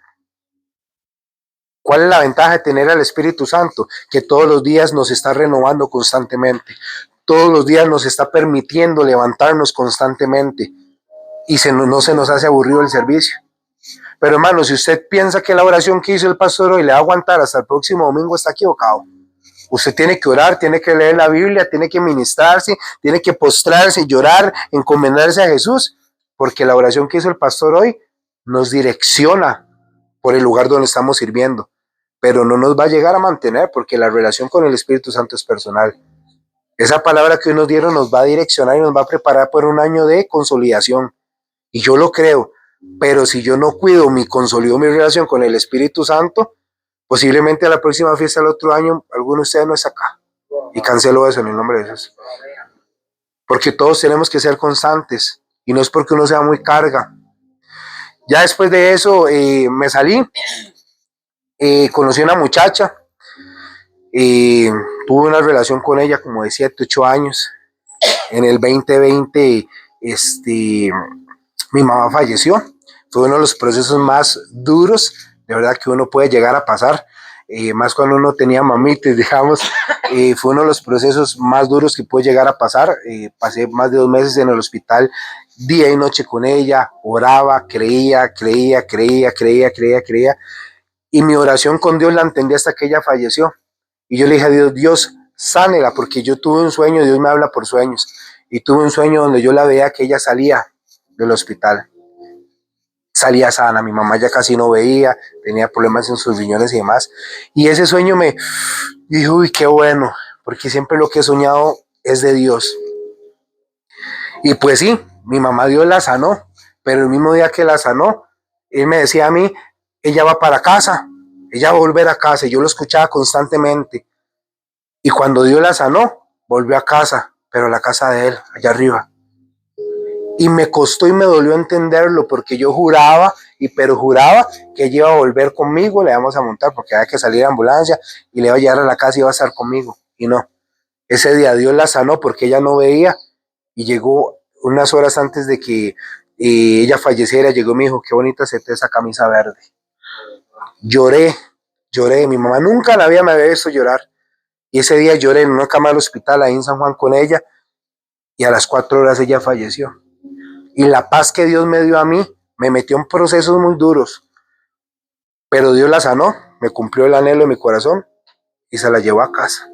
¿Cuál es la ventaja de tener al Espíritu Santo? Que todos los días nos está renovando constantemente. Todos los días nos está permitiendo levantarnos constantemente. Y no se nos hace aburrido el servicio. Pero hermano, si usted piensa que la oración que hizo el pastor hoy le va a aguantar hasta el próximo domingo, está equivocado. Usted tiene que orar, tiene que leer la Biblia, tiene que ministrarse, tiene que postrarse, llorar, encomendarse a Jesús, porque la oración que hizo el pastor hoy nos direcciona por el lugar donde estamos sirviendo, pero no nos va a llegar a mantener porque la relación con el Espíritu Santo es personal. Esa palabra que hoy nos dieron nos va a direccionar y nos va a preparar por un año de consolidación, y yo lo creo. Pero si yo no consolido mi relación con el Espíritu Santo, posiblemente a la próxima fiesta del otro año, alguno de ustedes no está acá. Y cancelo eso en el nombre de Jesús. Porque todos tenemos que ser constantes. Y no es porque uno sea muy carga. Ya después de eso me salí. Conocí a una muchacha. Tuve una relación con ella como de 7, 8 años. En el 2020, mi mamá falleció. Fue uno de los procesos más duros, de verdad, que uno puede llegar a pasar, más cuando uno tenía mamitis, digamos. Fue uno de los procesos más duros que puede llegar a pasar. Pasé más de 2 meses en el hospital, día y noche con ella, oraba, creía, y mi oración con Dios la entendí hasta que ella falleció. Y yo le dije a Dios, Dios, sánela, porque yo tuve un sueño, Dios me habla por sueños, y tuve un sueño donde yo la veía que ella salía del hospital. Salía sana, mi mamá ya casi no veía, tenía problemas en sus riñones y demás. Y ese sueño me dijo, uy, qué bueno, porque siempre lo que he soñado es de Dios. Y pues sí, mi mamá Dios la sanó, pero el mismo día que la sanó, él me decía a mí, ella va para casa, ella va a volver a casa, y yo lo escuchaba constantemente. Y cuando Dios la sanó, volvió a casa, pero a la casa de él, allá arriba. Y me costó y me dolió entenderlo, porque yo juraba que ella iba a volver conmigo, le íbamos a montar porque había que salir a ambulancia y le iba a llegar a la casa y iba a estar conmigo. Y no, ese día Dios la sanó porque ella no veía, y llegó unas horas antes de que ella falleciera, llegó y me dijo, qué bonita se te esa camisa verde. Lloré, mi mamá nunca la me había visto llorar, y ese día lloré en una cama del hospital ahí en San Juan con ella, y a las 4 horas ella falleció. Y la paz que Dios me dio a mí, me metió en procesos muy duros, pero Dios la sanó, me cumplió el anhelo de mi corazón y se la llevó a casa.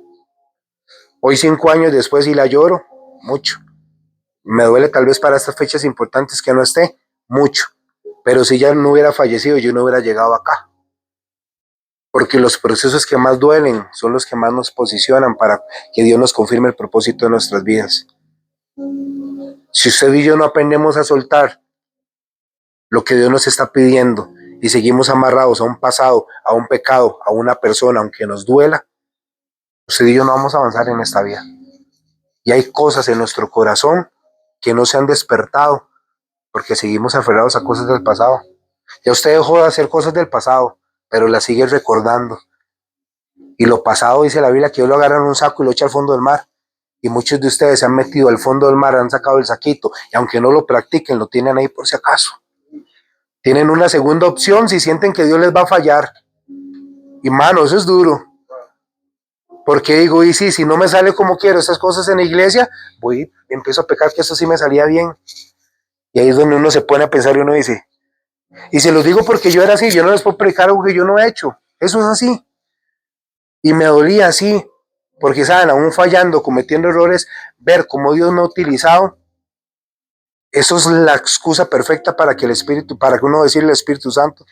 Hoy 5 años después y la lloro mucho. Me duele tal vez para estas fechas importantes que no esté, mucho. Pero si ella no hubiera fallecido, yo no hubiera llegado acá. Porque los procesos que más duelen son los que más nos posicionan para que Dios nos confirme el propósito de nuestras vidas. Si usted y yo no aprendemos a soltar lo que Dios nos está pidiendo y seguimos amarrados a un pasado, a un pecado, a una persona, aunque nos duela, usted y yo no vamos a avanzar en esta vida. Y hay cosas en nuestro corazón que no se han despertado porque seguimos aferrados a cosas del pasado. Ya usted dejó de hacer cosas del pasado, pero las sigue recordando. Y lo pasado, dice la Biblia, que Dios lo agarra en un saco y lo echa al fondo del mar. Y muchos de ustedes se han metido al fondo del mar, han sacado el saquito, y aunque no lo practiquen, lo tienen ahí por si acaso. Tienen una segunda opción si sienten que Dios les va a fallar. Y mano, eso es duro. Porque digo, y sí, si no me sale como quiero estas cosas en la iglesia, voy, empiezo a pecar que esto sí me salía bien. Y ahí es donde uno se pone a pensar y uno dice, y se los digo porque yo era así, yo no les puedo predicar algo que yo no he hecho. Eso es así. Y me dolía así, porque saben, aún fallando, cometiendo errores, ver cómo Dios me ha utilizado, Eso es la excusa perfecta para que el Espíritu, para que uno decirle al Espíritu Santo,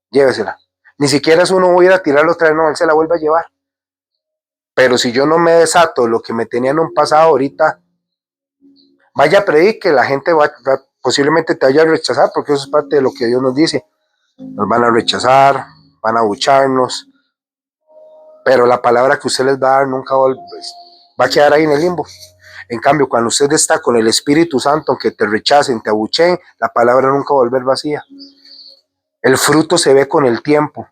llévesela. Ni siquiera es uno voy a ir a tirarlo otra vez, no, él se la vuelve a llevar. Pero si yo no me desato lo que me tenía en un pasado, ahorita vaya a predique, la gente posiblemente te vaya a rechazar, porque eso es parte de lo que Dios nos dice. Nos van a rechazar, van a abucharnos, pero la palabra que usted les va a dar nunca va a quedar ahí en el limbo. En cambio, cuando usted está con el Espíritu Santo, aunque te rechacen, te abucheen, la palabra nunca va a volver vacía. El fruto se ve con el tiempo.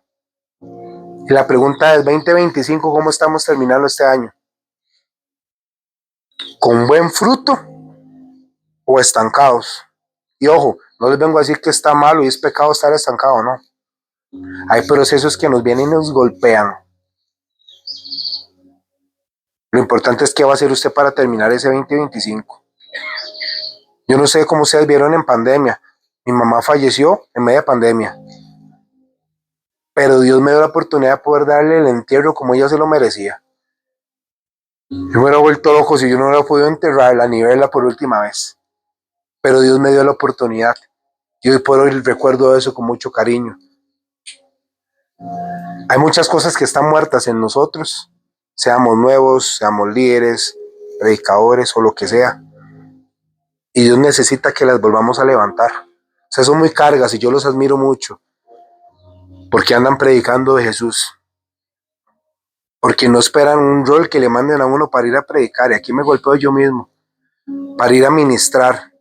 Y la pregunta es, 2025, ¿cómo estamos terminando este año? ¿Con buen fruto o estancados? Y ojo, no les vengo a decir que está malo y es pecado estar estancado, no. Hay procesos que nos vienen y nos golpean. Lo importante es qué va a hacer usted para terminar ese 2025. Yo no sé cómo ustedes vieron en pandemia. Mi mamá falleció en media pandemia. Pero Dios me dio la oportunidad de poder darle el entierro como ella se lo merecía. Yo me hubiera vuelto loco si yo no hubiera podido enterrarla ni verla por última vez. Pero Dios me dio la oportunidad. Y hoy por hoy recuerdo eso con mucho cariño. Hay muchas cosas que están muertas en nosotros, seamos nuevos, seamos líderes, predicadores o lo que sea. Y Dios necesita que las volvamos a levantar. O sea, son muy cargas y yo los admiro mucho. Porque andan predicando de Jesús. Porque no esperan un rol que le manden a uno para ir a predicar. Y aquí me golpeo yo mismo. Para ir a ministrar.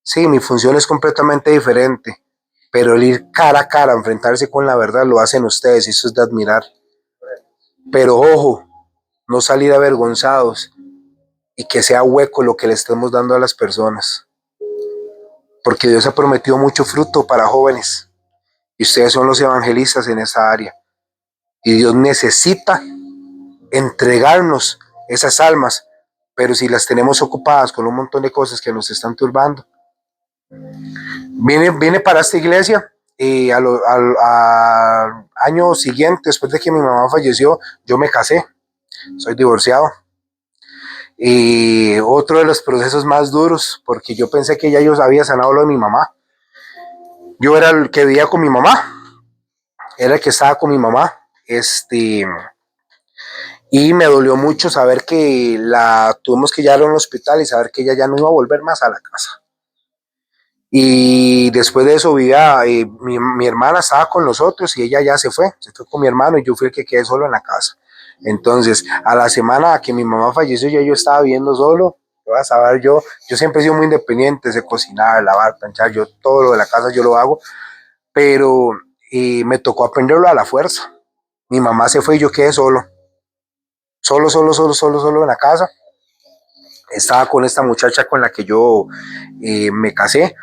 Sí, mi función es completamente diferente. Pero el ir cara a cara, enfrentarse con la verdad, lo hacen ustedes y eso es de admirar. Pero ojo, no salir avergonzados y que sea hueco lo que le estemos dando a las personas. Porque Dios ha prometido mucho fruto para jóvenes. Y ustedes son los evangelistas en esa área. Y Dios necesita entregarnos esas almas, pero si las tenemos ocupadas con un montón de cosas que nos están turbando. Vine para esta iglesia y al año siguiente, después de que mi mamá falleció, yo me casé, soy divorciado. Y otro de los procesos más duros, porque yo pensé que ya yo había sanado lo de mi mamá. Yo era el que vivía con mi mamá, era el que estaba con mi mamá, y me dolió mucho saber que la tuvimos que llevar a un hospital y saber que ella ya no iba a volver más a la casa. Y después de eso vivía, mi hermana estaba con nosotros y ella ya se fue con mi hermano y yo fui el que quedé solo en la casa. Entonces, a la semana que mi mamá falleció, ya yo estaba viviendo solo. Vas a ver, yo siempre he sido muy independiente, sé cocinar, lavar, planchar, yo todo lo de la casa yo lo hago, pero me tocó aprenderlo a la fuerza. Mi mamá se fue y yo quedé solo. Solo en la casa. Estaba con esta muchacha con la que yo me casé.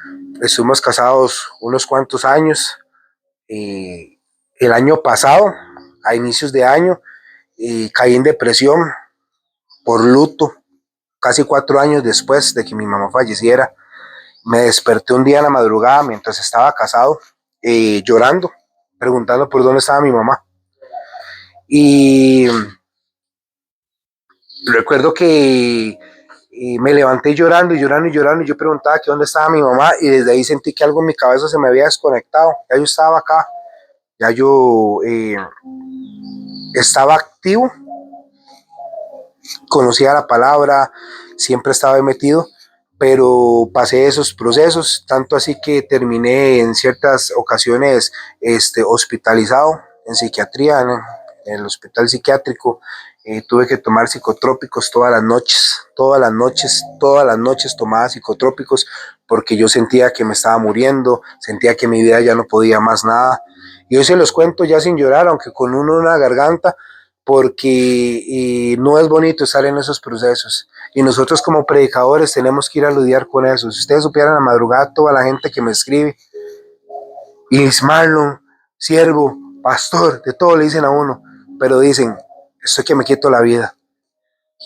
Estuvimos casados unos cuantos años. El año pasado, a inicios de año, caí en depresión por luto. Casi 4 años después de que mi mamá falleciera, me desperté un día en la madrugada mientras estaba casado, llorando, preguntando por dónde estaba mi mamá. Y recuerdo que me levanté llorando y llorando y llorando y yo preguntaba que dónde estaba mi mamá y desde ahí sentí que algo en mi cabeza se me había desconectado. Ya yo estaba acá, ya yo estaba activo, conocía la palabra, siempre estaba metido, pero pasé esos procesos, tanto así que terminé en ciertas ocasiones hospitalizado en psiquiatría, en el hospital psiquiátrico. Tuve que tomar psicotrópicos todas las noches tomaba psicotrópicos porque yo sentía que me estaba muriendo, sentía que mi vida ya no podía más nada. Y hoy se los cuento ya sin llorar, aunque con uno en la garganta, porque no es bonito estar en esos procesos. Y nosotros como predicadores tenemos que ir a lidiar con eso. Si ustedes supieran la madrugada toda la gente que me escribe, y Marlon, siervo, pastor, de todo le dicen a uno, pero dicen, estoy que me quito la vida.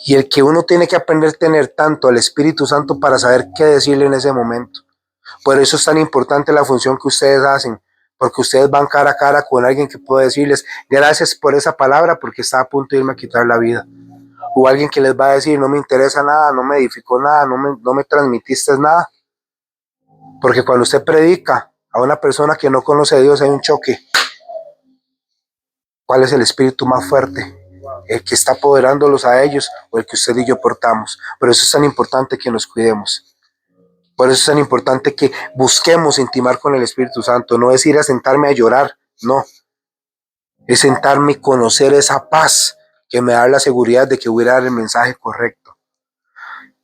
Y el que uno tiene que aprender a tener tanto al Espíritu Santo para saber qué decirle en ese momento. Por eso es tan importante la función que ustedes hacen, porque ustedes van cara a cara con alguien que puede decirles, gracias por esa palabra porque está a punto de irme a quitar la vida. O alguien que les va a decir, no me interesa nada, no me edificó nada, no me transmitiste nada. Porque cuando usted predica a una persona que no conoce a Dios hay un choque. ¿Cuál es el espíritu más fuerte? ¿El que está apoderándolos a ellos o el que usted y yo portamos? Por eso es tan importante que nos cuidemos. Por eso es tan importante que busquemos intimar con el Espíritu Santo. No es ir a sentarme a llorar, no. Es sentarme y conocer esa paz que me da la seguridad de que voy a dar el mensaje correcto.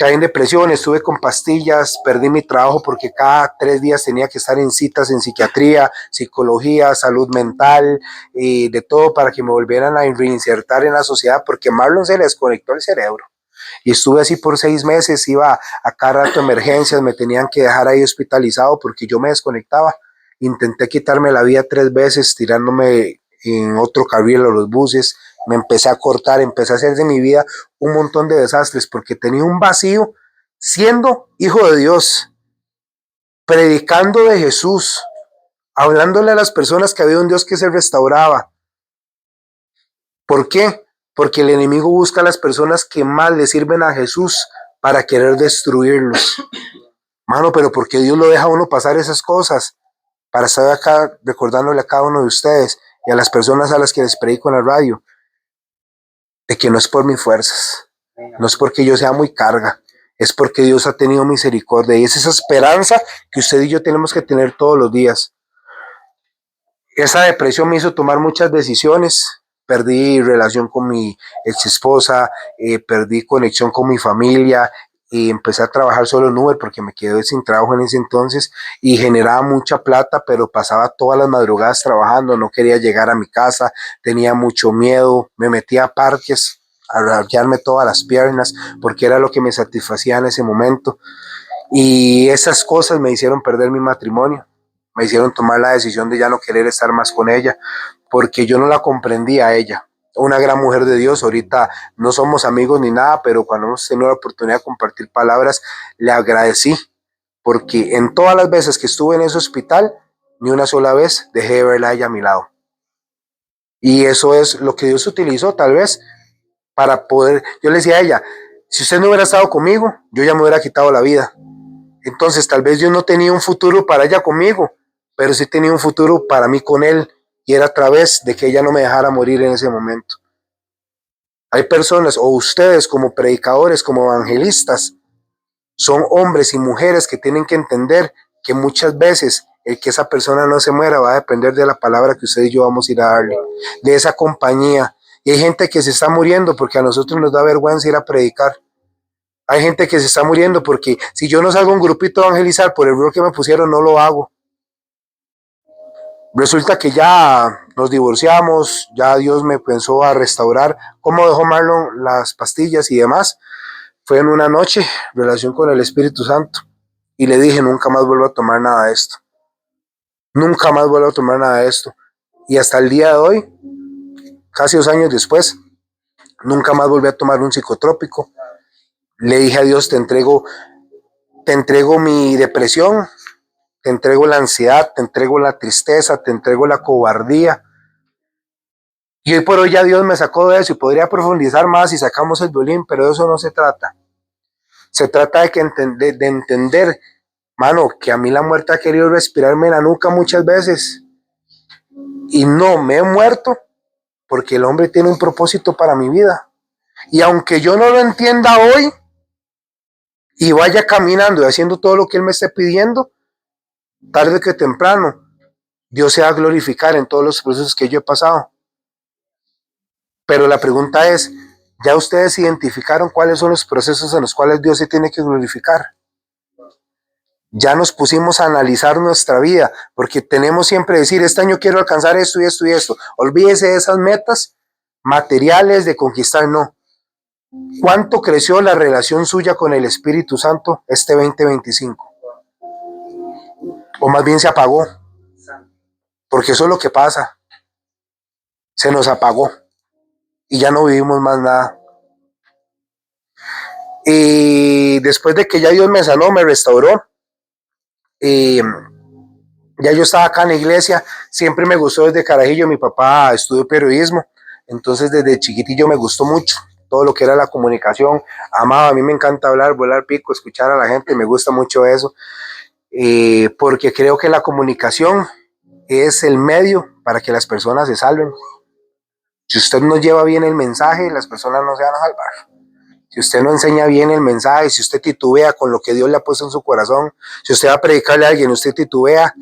Caí en depresión, estuve con pastillas, perdí mi trabajo porque cada 3 días tenía que estar en citas en psiquiatría, psicología, salud mental y de todo para que me volvieran a reinsertar en la sociedad porque Marlon se le desconectó el cerebro. Y estuve así por 6 meses, iba a cada rato a emergencias, me tenían que dejar ahí hospitalizado porque yo me desconectaba. Intenté quitarme la vida 3 veces tirándome en otro carril a los buses, me empecé a cortar, empecé a hacer de mi vida un montón de desastres porque tenía un vacío siendo hijo de Dios, predicando de Jesús, hablándole a las personas que había un Dios que se restauraba. ¿Por qué? Porque el enemigo busca a las personas que más le sirven a Jesús para querer destruirlos. Mano, pero ¿por qué Dios lo deja a uno pasar esas cosas? Para estar acá recordándole a cada uno de ustedes y a las personas a las que les predico en la radio, de que no es por mis fuerzas, no es porque yo sea muy carga, es porque Dios ha tenido misericordia y es esa esperanza que usted y yo tenemos que tener todos los días. Esa depresión me hizo tomar muchas decisiones, perdí relación con mi ex esposa, perdí conexión con mi familia y empecé a trabajar solo en Uber porque me quedé sin trabajo en ese entonces y generaba mucha plata, pero pasaba todas las madrugadas trabajando, no quería llegar a mi casa, tenía mucho miedo, me metía a parques a rayarme todas las piernas porque era lo que me satisfacía en ese momento y esas cosas me hicieron perder mi matrimonio, me hicieron tomar la decisión de ya no querer estar más con ella porque yo no la comprendía a ella. Una gran mujer de Dios, ahorita no somos amigos ni nada, pero cuando hemos tenido la oportunidad de compartir palabras, le agradecí, porque en todas las veces que estuve en ese hospital, ni una sola vez dejé de verla a ella a mi lado. Y eso es lo que Dios utilizó tal vez para poder, yo le decía a ella, si usted no hubiera estado conmigo, yo ya me hubiera quitado la vida. Entonces tal vez yo no tenía un futuro para ella conmigo, pero sí tenía un futuro para mí con él, y era a través de que ella no me dejara morir en ese momento. Hay personas, o ustedes como predicadores, como evangelistas, son hombres y mujeres que tienen que entender que muchas veces el que esa persona no se muera va a depender de la palabra que usted y yo vamos a ir a darle, de esa compañía. Y hay gente que se está muriendo porque a nosotros nos da vergüenza ir a predicar. Hay gente que se está muriendo porque si yo no salgo a un grupito a evangelizar por el rol que me pusieron, no lo hago. Resulta que ya nos divorciamos, ya Dios me pensó a restaurar. ¿Cómo dejó Marlon las pastillas y demás? Fue en una noche, relación con el Espíritu Santo. Y le dije, nunca más vuelvo a tomar nada de esto. Nunca más vuelvo a tomar nada de esto. Y hasta el día de hoy, casi 2 años después, nunca más volví a tomar un psicotrópico. Le dije a Dios, te entrego mi depresión, te entrego la ansiedad, te entrego la tristeza, te entrego la cobardía. Y hoy por hoy ya Dios me sacó de eso y podría profundizar más si sacamos el violín, pero de eso no se trata. Se trata de entender, mano, que a mí la muerte ha querido respirarme en la nuca muchas veces. Y no me he muerto porque el hombre tiene un propósito para mi vida. Y aunque yo no lo entienda hoy y vaya caminando y haciendo todo lo que Él me esté pidiendo, tarde que temprano, Dios se va a glorificar en todos los procesos que yo he pasado. Pero la pregunta es, ¿ya ustedes identificaron cuáles son los procesos en los cuales Dios se tiene que glorificar? Ya nos pusimos a analizar nuestra vida, porque tenemos siempre decir, este año quiero alcanzar esto y esto y esto. Olvídese de esas metas materiales de conquistar, no. ¿Cuánto creció la relación suya con el Espíritu Santo este 2025? O más bien se apagó, porque eso es lo que pasa. Se nos apagó y ya no vivimos más nada. Y después de que ya Dios me sanó, me restauró, ya yo estaba acá en la iglesia, siempre me gustó desde carajillo, mi papá estudió periodismo, entonces desde chiquitillo me gustó mucho todo lo que era la comunicación, amaba, a mí me encanta hablar, volar pico, escuchar a la gente, me gusta mucho eso. porque creo que la comunicación es el medio para que las personas se salven. Si usted no lleva bien el mensaje, las personas no se van a salvar. Si usted no enseña bien el mensaje, si usted titubea con lo que Dios le ha puesto en su corazón, si usted va a predicarle a alguien, usted titubea.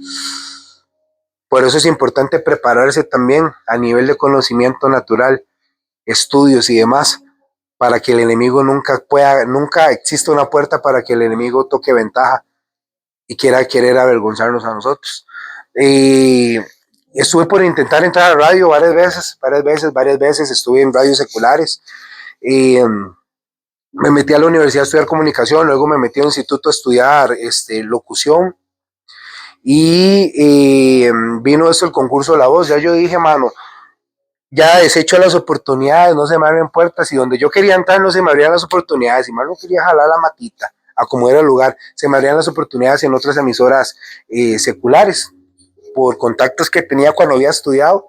Por eso es importante prepararse también a nivel de conocimiento natural, estudios y demás, para que el enemigo nunca exista una puerta para que el enemigo toque ventaja y quiera querer avergonzarnos a nosotros. Y estuve por intentar entrar a radio varias veces, estuve en radios seculares y me metí a la universidad a estudiar comunicación, luego me metí a un instituto a estudiar locución y vino esto el concurso de La Voz. Ya yo dije, mano, ya desecho las oportunidades, no se me abren puertas, y donde yo quería entrar no se me abrían las oportunidades, y más no quería jalar la matita a como era el lugar, se me abrían las oportunidades en otras emisoras seculares, por contactos que tenía cuando había estudiado,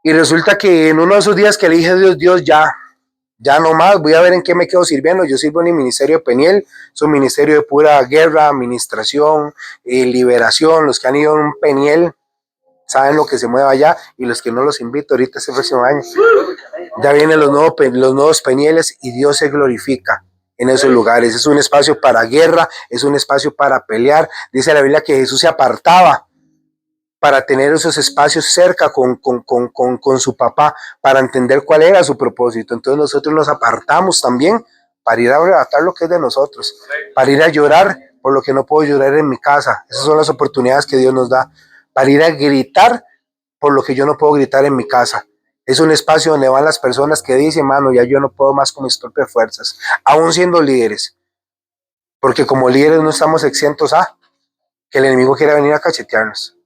y resulta que en uno de esos días que le dije a Dios, ya no más, voy a ver en qué me quedo sirviendo. Yo sirvo en el Ministerio de Peniel, es un ministerio de pura guerra, administración, liberación. Los que han ido a un Peniel saben lo que se mueve allá, y los que no, los invito ahorita este próximo año. Ya vienen los nuevos Penieles y Dios se glorifica en esos lugares. Es un espacio para guerra, es un espacio para pelear. Dice la Biblia que Jesús se apartaba para tener esos espacios cerca con su papá, para entender cuál era su propósito. Entonces nosotros nos apartamos también para ir a arrebatar lo que es de nosotros, para ir a llorar por lo que no puedo llorar en mi casa. Esas son las oportunidades que Dios nos da, para ir a gritar por lo que yo no puedo gritar en mi casa. Es un espacio donde van las personas que dicen, mano, ya yo no puedo más con mis propias fuerzas, aún siendo líderes, porque como líderes no estamos exentos a que el enemigo quiera venir a cachetearnos.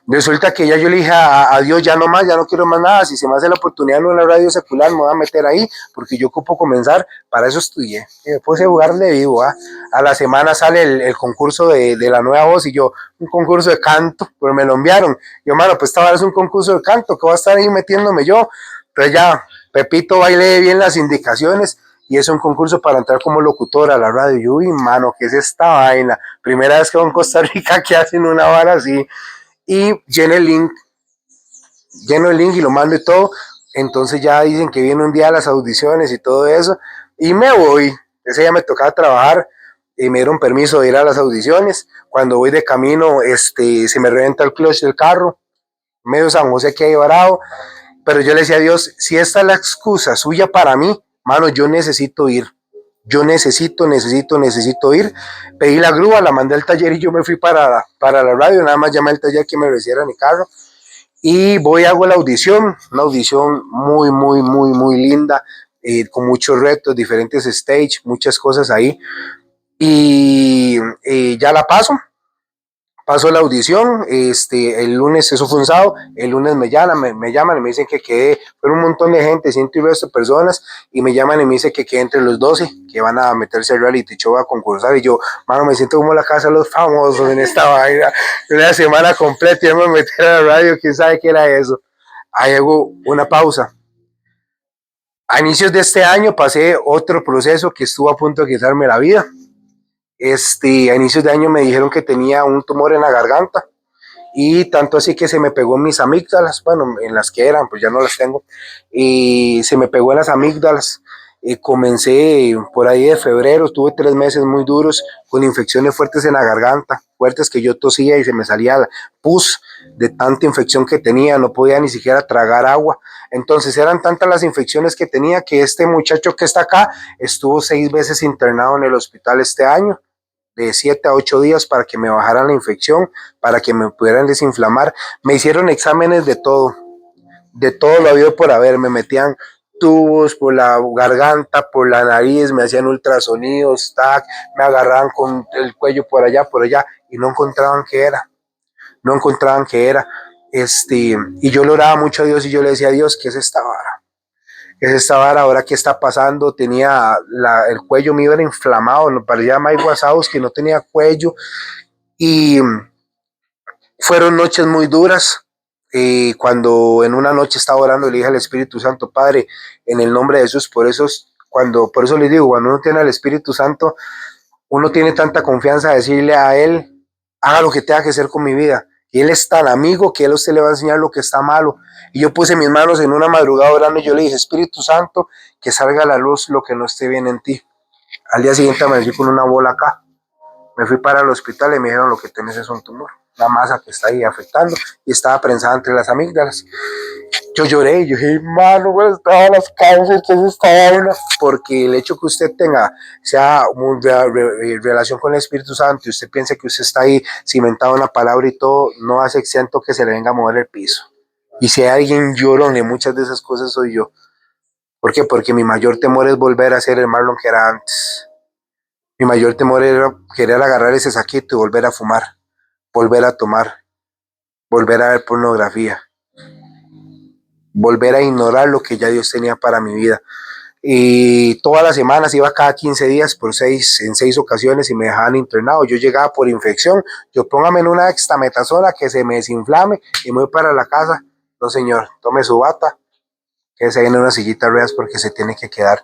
Resulta que ya yo le dije a Dios, ya no más, ya no quiero más nada. Si se me hace la oportunidad en una radio secular, me voy a meter ahí, porque yo ocupo comenzar. Para eso estudié. Y después de jugar de vivo, a la semana sale el concurso de la nueva voz, y yo, un concurso de canto, pero me lo enviaron. Yo, mano, pues esta vez es un concurso de canto, que voy a estar ahí metiéndome yo. Entonces ya, Pepito baile bien las indicaciones, y es un concurso para entrar como locutor a la radio. Y uy, mano, ¿qué es esta vaina? Primera vez que voy en Costa Rica que hacen una vara así. Y lleno el link y lo mando y todo. Entonces ya dicen que viene un día a las audiciones y todo eso, y me voy. Ese día me tocaba trabajar y me dieron permiso de ir a las audiciones. Cuando voy de camino, se me reventa el clutch del carro, medio San José que hay varado, pero yo le decía a Dios, si esta es la excusa suya para mí, mano, yo necesito ir. Yo necesito ir. Pedí la grúa, la mandé al taller y yo me fui para la radio. Nada más llamé al taller que me recibiera mi carro. Y voy, hago la audición, una audición muy, muy, muy, muy linda, con muchos retos, diferentes stage, muchas cosas ahí. Y ya la paso la audición, el lunes, eso fue un sábado, el lunes me llaman y me dicen que quedé, fueron un montón de gente, 100 y resto de personas, y me llaman y me dicen que quedé entre los 12, que van a meterse al reality show a concursar, y yo, mano, me siento como la casa de los famosos en esta vaina, una semana completa, y me metí a la radio, quién sabe qué era eso. Ahí hago una pausa. A inicios de este año pasé otro proceso que estuvo a punto de quitarme la vida. A inicios de año me dijeron que tenía un tumor en la garganta, y tanto así que se me pegó en mis amígdalas, bueno, en las que eran, pues ya no las tengo, y se me pegó en las amígdalas. Y comencé por ahí de febrero, tuve 3 meses muy duros con infecciones fuertes en la garganta, fuertes, que yo tosía y se me salía pus de tanta infección que tenía, no podía ni siquiera tragar agua. Entonces eran tantas las infecciones que tenía que este muchacho que está acá estuvo 6 veces internado en el hospital este año, de 7 a 8 días, para que me bajaran la infección, para que me pudieran desinflamar. Me hicieron exámenes de todo lo habido por haber. Me metían tubos por la garganta, por la nariz, me hacían ultrasonidos, me agarraban con el cuello por allá, y no encontraban qué era. Y yo le oraba mucho a Dios, y yo le decía a Dios, ¿qué es esta vara? Ahora qué está pasando. Tenía el cuello mío era inflamado, me parecía Mike Wazowski, no tenía cuello, y fueron noches muy duras. Cuando en una noche estaba orando, le dije al Espíritu Santo, Padre, en el nombre de Jesús, por eso les digo, cuando uno tiene al Espíritu Santo, uno tiene tanta confianza de decirle a Él haga lo que tenga que hacer con mi vida. Y Él es tan amigo que Él a usted le va a enseñar lo que está malo. Y yo puse mis manos en una madrugada orando y yo le dije, Espíritu Santo, que salga a la luz lo que no esté bien en ti. Al día siguiente amanecí con una bola acá. Me fui para el hospital y me dijeron lo que tenés es un tumor, una masa que está ahí afectando y estaba prensada entre las amígdalas. Yo lloré, yo dije, mano, pues todas las causas que es esta vaina, porque el hecho que usted tenga, sea relación con el Espíritu Santo y usted piense que usted está ahí cimentado en la palabra y todo, no hace exento que se le venga a mover el piso. Y si hay alguien llorón en muchas de esas cosas soy yo. ¿Por qué? Porque mi mayor temor es volver a ser el Marlon que era antes. Mi mayor temor era querer agarrar ese saquito y volver a fumar, volver a tomar, volver a ver pornografía, volver a ignorar lo que ya Dios tenía para mi vida. Y todas las semanas iba cada 15 días en 6 ocasiones y me dejaban internado. Yo llegaba por infección, yo póngame en una dexametasona que se me desinflame y me voy para la casa. No señor, tome su bata, que se viene una sillita de ruedas porque se tiene que quedar.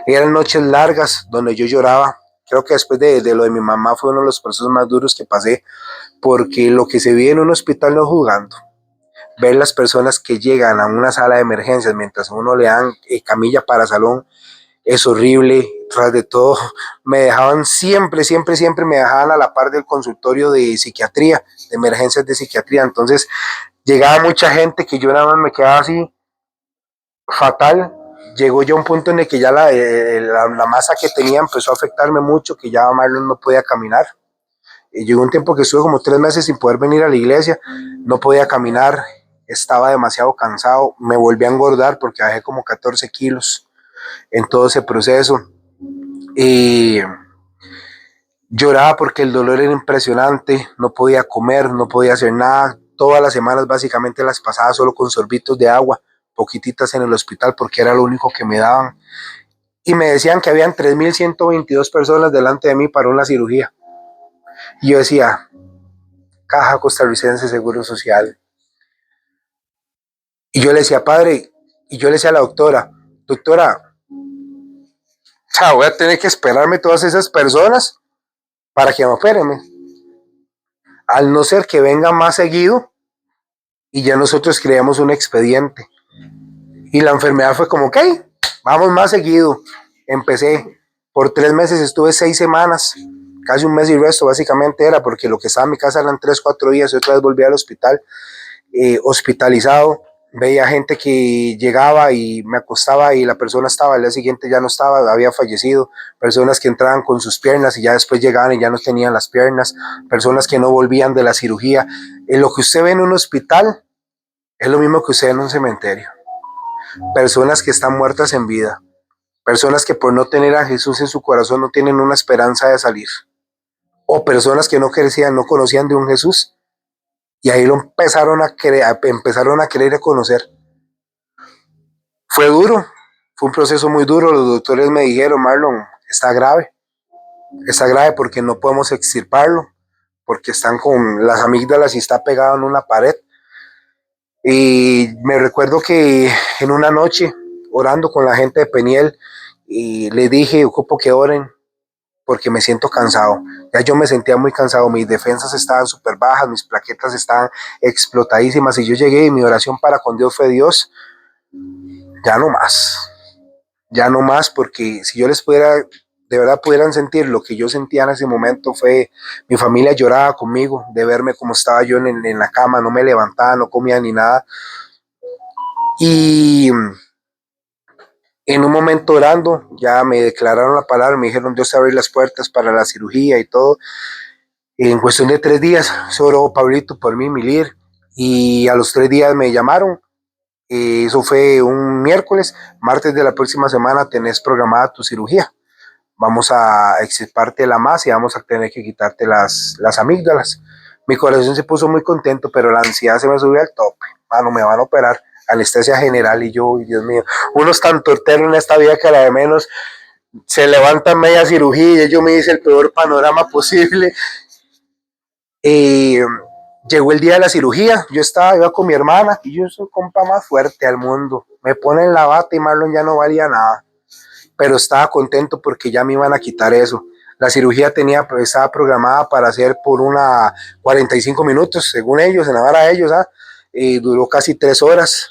Eran noches largas donde yo lloraba. Creo que después de lo de mi mamá fue uno de los procesos más duros que pasé, porque lo que se vive en un hospital no es jugando. Ver las personas que llegan a una sala de emergencias mientras a uno le dan camilla para salón es horrible. Tras de todo, me dejaban siempre me dejaban a la par del consultorio de psiquiatría, de emergencias de psiquiatría. Entonces llegaba mucha gente que yo nada más me quedaba así, fatal. Llegó ya un punto en el que ya la masa que tenía empezó a afectarme mucho, que ya Marlon no podía caminar. Llegó un tiempo que estuve como 3 meses sin poder venir a la iglesia, no podía caminar, estaba demasiado cansado, me volví a engordar porque bajé como 14 kilos en todo ese proceso. Y lloraba porque el dolor era impresionante, no podía comer, no podía hacer nada. Todas las semanas básicamente las pasaba solo con sorbitos de agua, poquititas en el hospital porque era lo único que me daban. Y me decían que habían 3.122 personas delante de mí para una cirugía. Y yo decía, Caja Costarricense de Seguro Social. Y yo le decía, padre, y yo le decía a la doctora, voy a tener que esperarme todas esas personas para que me operen. Al no ser que venga más seguido y ya nosotros creamos un expediente. Y la enfermedad fue como, ok, vamos más seguido. Empecé, por 3 meses estuve 6 semanas, casi un mes y resto básicamente era, porque lo que estaba en mi casa eran 3, 4 días, y otra vez volví al hospital, hospitalizado. Veía gente que llegaba y me acostaba y la persona estaba, al día siguiente ya no estaba, había fallecido. Personas que entraban con sus piernas y ya después llegaban y ya no tenían las piernas. Personas que no volvían de la cirugía. Lo que usted ve en un hospital es lo mismo que usted ve en un cementerio. Personas que están muertas en vida. Personas que por no tener a Jesús en su corazón no tienen una esperanza de salir. O personas que no conocían de un Jesús y ahí lo empezaron a querer a conocer. Fue duro, fue un proceso muy duro. Los doctores me dijeron, Marlon, está grave porque no podemos extirparlo, porque están con las amígdalas y está pegado en una pared. Y me recuerdo que en una noche, orando con la gente de Peniel, y le dije, ocupo que oren, porque me siento cansado. Ya yo me sentía muy cansado, mis defensas estaban súper bajas, mis plaquetas estaban explotadísimas, y yo llegué y mi oración para con Dios fue, Dios, ya no más, porque si yo les pudiera, de verdad pudieran sentir lo que yo sentía en ese momento, fue, mi familia lloraba conmigo de verme como estaba yo en la cama, no me levantaba, no comía ni nada. Y en un momento orando, ya me declararon la palabra, me dijeron, Dios te abre las puertas para la cirugía y todo. En cuestión de 3 días, se oró Pablito por mí, mi líder, y a los 3 días me llamaron. Eso fue un miércoles. Martes de la próxima semana tenés programada tu cirugía. Vamos a extirparte la masa y vamos a tener que quitarte las amígdalas. Mi corazón se puso muy contento, pero la ansiedad se me subió al tope. Mano, me van a operar, anestesia general, y yo, Dios mío, uno es tan tortero en esta vida que a la de menos se levanta media cirugía y yo me hice el peor panorama posible. Llegó el día de la cirugía, iba con mi hermana y yo soy el compa más fuerte al mundo. Me ponen la bata y Marlon ya no valía nada, pero estaba contento porque ya me iban a quitar eso. La cirugía estaba programada para hacer por 45 minutos, según ellos, en la vara de ellos, y duró casi 3 horas.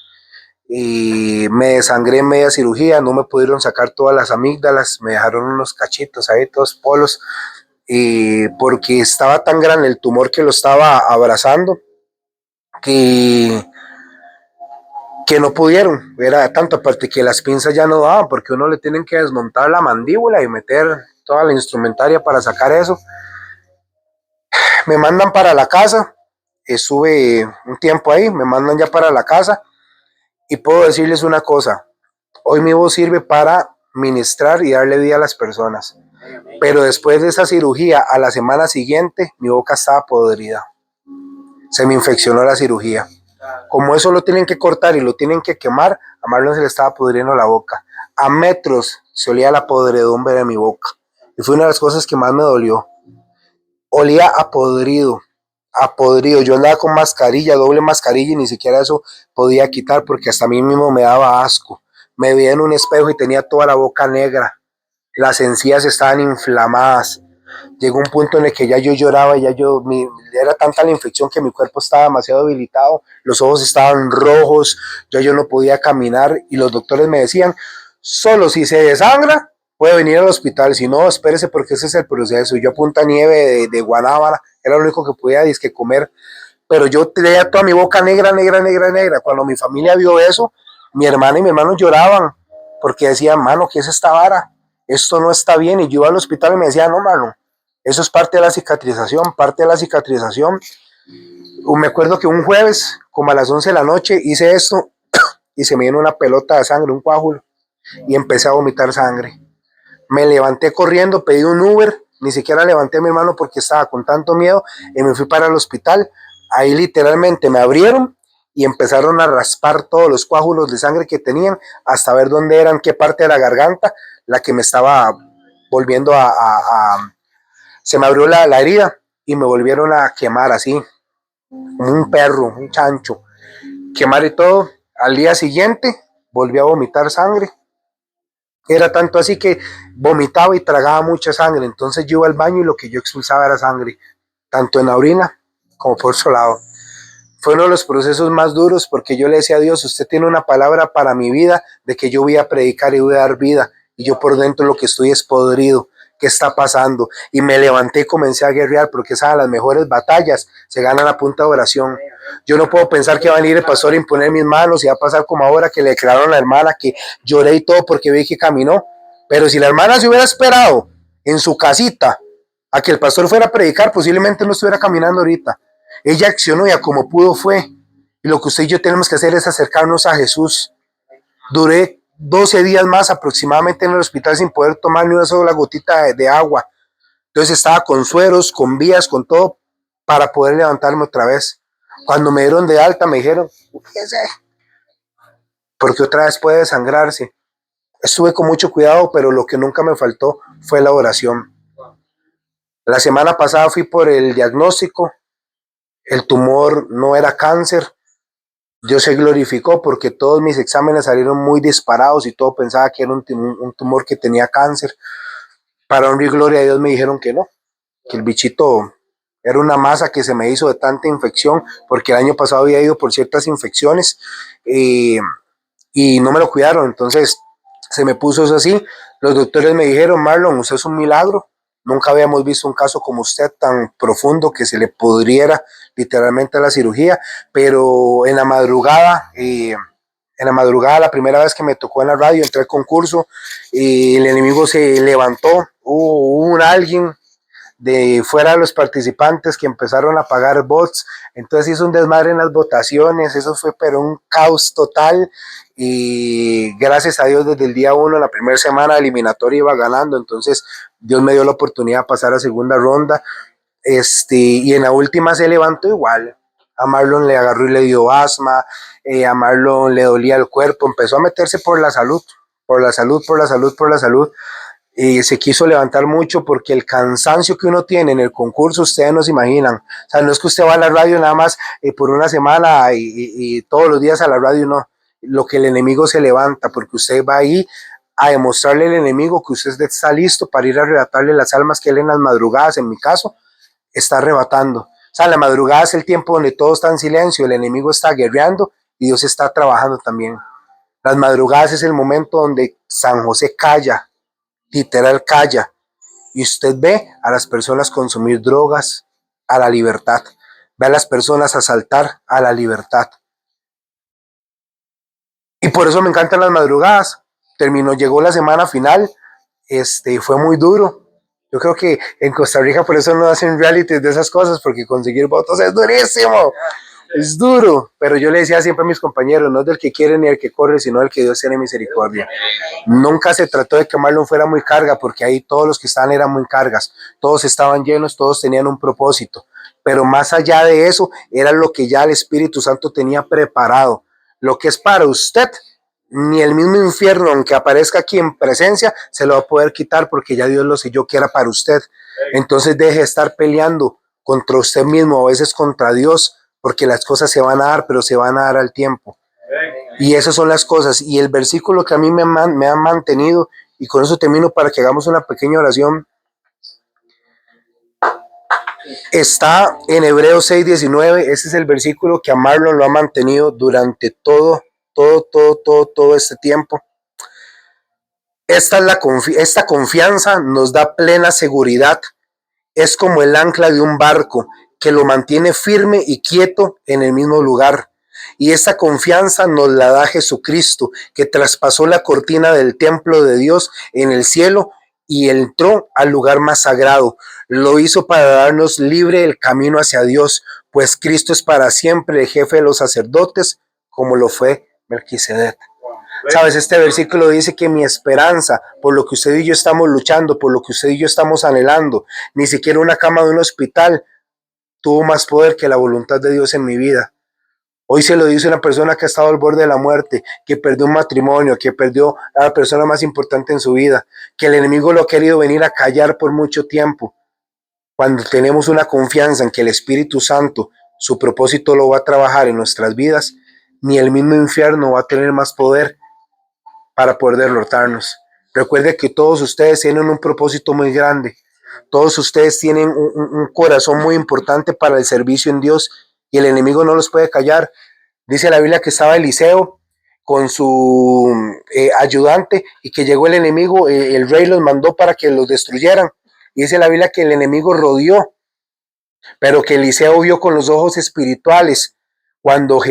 Y me desangré en media cirugía, no me pudieron sacar todas las amígdalas, me dejaron unos cachitos ahí, todos polos, y porque estaba tan grande el tumor que lo estaba abrazando, que, que no pudieron, era tanto, aparte que las pinzas ya no daban, porque uno le tienen que desmontar la mandíbula y meter toda la instrumentaria para sacar eso. Me mandan para la casa, estuve un tiempo ahí, me mandan ya para la casa, y puedo decirles una cosa, hoy mi voz sirve para ministrar y darle vida a las personas, pero después de esa cirugía, a la semana siguiente, mi boca estaba podrida, se me infeccionó la cirugía. Como eso lo tienen que cortar y lo tienen que quemar, a Marlon se le estaba pudriendo la boca. A metros se olía la podredumbre de mi boca. Y fue una de las cosas que más me dolió. Olía a podrido, a podrido. Yo andaba con mascarilla, doble mascarilla, y ni siquiera eso podía quitar porque hasta a mí mismo me daba asco. Me veía en un espejo y tenía toda la boca negra. Las encías estaban inflamadas. Llegó un punto en el que ya yo lloraba, era tanta la infección que mi cuerpo estaba demasiado debilitado, los ojos estaban rojos, yo no podía caminar y los doctores me decían, solo si se desangra puede venir al hospital, si no, espérese porque ese es el proceso. Y yo a punta nieve de guanábana, era lo único que podía disque comer, pero yo tenía toda mi boca negra, negra, negra, negra. Cuando mi familia vio eso, mi hermana y mi hermano lloraban porque decían, mano, ¿qué es esta vara? Esto no está bien. Y yo iba al hospital y me decían, no, mano, eso es parte de la cicatrización, parte de la cicatrización. Me acuerdo que un jueves, como a las 11 de la noche, hice esto y se me vino una pelota de sangre, un coágulo, y empecé a vomitar sangre. Me levanté corriendo, pedí un Uber, ni siquiera levanté a mi hermano porque estaba con tanto miedo y me fui para el hospital. Ahí literalmente me abrieron y empezaron a raspar todos los coágulos de sangre que tenían hasta ver dónde eran, qué parte de la garganta, la que me estaba volviendo se me abrió la herida y me volvieron a quemar así, como un perro, un chancho, quemar y todo. Al día siguiente volví a vomitar sangre. Era tanto así que vomitaba y tragaba mucha sangre. Entonces yo iba al baño y lo que yo expulsaba era sangre, tanto en la orina como por su lado. Fue uno de los procesos más duros porque yo le decía a Dios, usted tiene una palabra para mi vida de que yo voy a predicar y voy a dar vida. Y yo por dentro lo que estoy es podrido. ¿Qué está pasando? Y me levanté y comencé a guerrear porque saben, las mejores batallas se ganan a punta de oración. Yo no puedo pensar que va a venir el pastor a imponer mis manos y va a pasar como ahora que le declararon a la hermana que lloré y todo porque vi que caminó. Pero si la hermana se hubiera esperado en su casita a que el pastor fuera a predicar, posiblemente no estuviera caminando ahorita. Ella accionó y a como pudo fue. Y lo que usted y yo tenemos que hacer es acercarnos a Jesús. Duré 12 días más aproximadamente en el hospital sin poder tomar ni una sola gotita de agua. Entonces estaba con sueros, con vías, con todo para poder levantarme otra vez. Cuando me dieron de alta me dijeron, porque otra vez puede desangrarse. Estuve con mucho cuidado, pero lo que nunca me faltó fue la oración. La semana pasada fui por el diagnóstico. El tumor no era cáncer. Dios se glorificó porque todos mis exámenes salieron muy disparados y todo pensaba que era un tumor que tenía cáncer. Para honrar y gloria a Dios me dijeron que no, que el bichito era una masa que se me hizo de tanta infección porque el año pasado había ido por ciertas infecciones y no me lo cuidaron. Entonces se me puso eso así. Los doctores me dijeron, Marlon, usted es un milagro. Nunca habíamos visto un caso como usted tan profundo que se le pudriera literalmente la cirugía, pero en la madrugada, la primera vez que me tocó en la radio, entré al concurso y el enemigo se levantó, hubo alguien de fuera de los participantes que empezaron a pagar bots, entonces hizo un desmadre en las votaciones, eso fue pero un caos total y gracias a Dios desde el día 1, la primera semana eliminatoria iba ganando, entonces Dios me dio la oportunidad de pasar a segunda ronda, y en la última se levantó igual. A Marlon le agarró y le dio asma, a Marlon le dolía el cuerpo, empezó a meterse por la salud, por la salud, por la salud, por la salud. Y se quiso levantar mucho porque el cansancio que uno tiene en el concurso, ustedes no se imaginan. O sea, no es que usted va a la radio nada más por una semana y todos los días a la radio, no. Lo que el enemigo se levanta, porque usted va ahí a demostrarle al enemigo que usted está listo para ir a arrebatarle las almas que él en las madrugadas, en mi caso, está arrebatando. O sea, la madrugada es el tiempo donde todo está en silencio, el enemigo está guerreando y Dios está trabajando también. Las madrugadas es el momento donde San José calla, literal calla, y usted ve a las personas consumir drogas a la libertad, ve a las personas asaltar a la libertad. Y por eso me encantan las madrugadas. Llegó la semana final, fue muy duro. Yo creo que en Costa Rica por eso no hacen realities de esas cosas, porque conseguir votos es durísimo, es duro. Pero yo le decía siempre a mis compañeros, no es del que quiere ni el que corre, sino del que Dios tiene misericordia. Nunca se trató de que Marlon fuera muy carga, porque ahí todos los que estaban eran muy cargas, todos estaban llenos, todos tenían un propósito. Pero más allá de eso, era lo que ya el Espíritu Santo tenía preparado. Lo que es para usted, ni el mismo infierno, aunque aparezca aquí en presencia, se lo va a poder quitar, porque ya Dios lo selló que era para usted. Entonces deje de estar peleando contra usted mismo, a veces contra Dios, porque las cosas se van a dar, pero se van a dar al tiempo. Y esas son las cosas. Y el versículo que a mí me ha mantenido, y con eso termino para que hagamos una pequeña oración, está en Hebreos 6:19. Ese es el versículo que a Marlon lo ha mantenido durante todo este tiempo. Esta confianza nos da plena seguridad. Es como el ancla de un barco que lo mantiene firme y quieto en el mismo lugar. Y esta confianza nos la da Jesucristo, que traspasó la cortina del templo de Dios en el cielo y entró al lugar más sagrado. Lo hizo para darnos libre el camino hacia Dios, pues Cristo es para siempre el jefe de los sacerdotes, como lo fue Melquisedec. Sabes, este versículo dice que mi esperanza, por lo que usted y yo estamos luchando, por lo que usted y yo estamos anhelando, ni siquiera una cama de un hospital tuvo más poder que la voluntad de Dios en mi vida. Hoy se lo dice una persona que ha estado al borde de la muerte, que perdió un matrimonio, que perdió a la persona más importante en su vida, que el enemigo lo ha querido venir a callar por mucho tiempo. Cuando tenemos una confianza en que el Espíritu Santo, su propósito lo va a trabajar en nuestras vidas, ni el mismo infierno va a tener más poder para poder derrotarnos. Recuerde que todos ustedes tienen un propósito muy grande. Todos ustedes tienen un corazón muy importante para el servicio en Dios y el enemigo no los puede callar. Dice la Biblia que estaba Eliseo con su ayudante y que llegó el enemigo, el rey los mandó para que los destruyeran. Y dice la Biblia que el enemigo rodeó, pero que Eliseo vio con los ojos espirituales cuando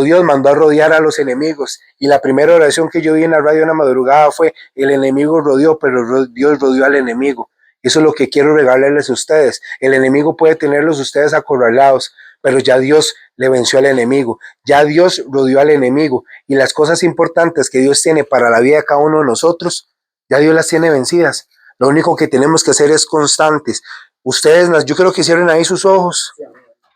Dios mandó a rodear a los enemigos. Y la primera oración que yo vi en la radio en la madrugada fue: el enemigo rodeó, pero Dios rodeó al enemigo. Eso es lo que quiero regalarles a ustedes. El enemigo puede tenerlos ustedes acorralados, pero ya Dios le venció al enemigo. Ya Dios rodeó al enemigo. Y las cosas importantes que Dios tiene para la vida de cada uno de nosotros, ya Dios las tiene vencidas. Lo único que tenemos que hacer es constantes. Ustedes, yo creo que cierren ahí sus ojos.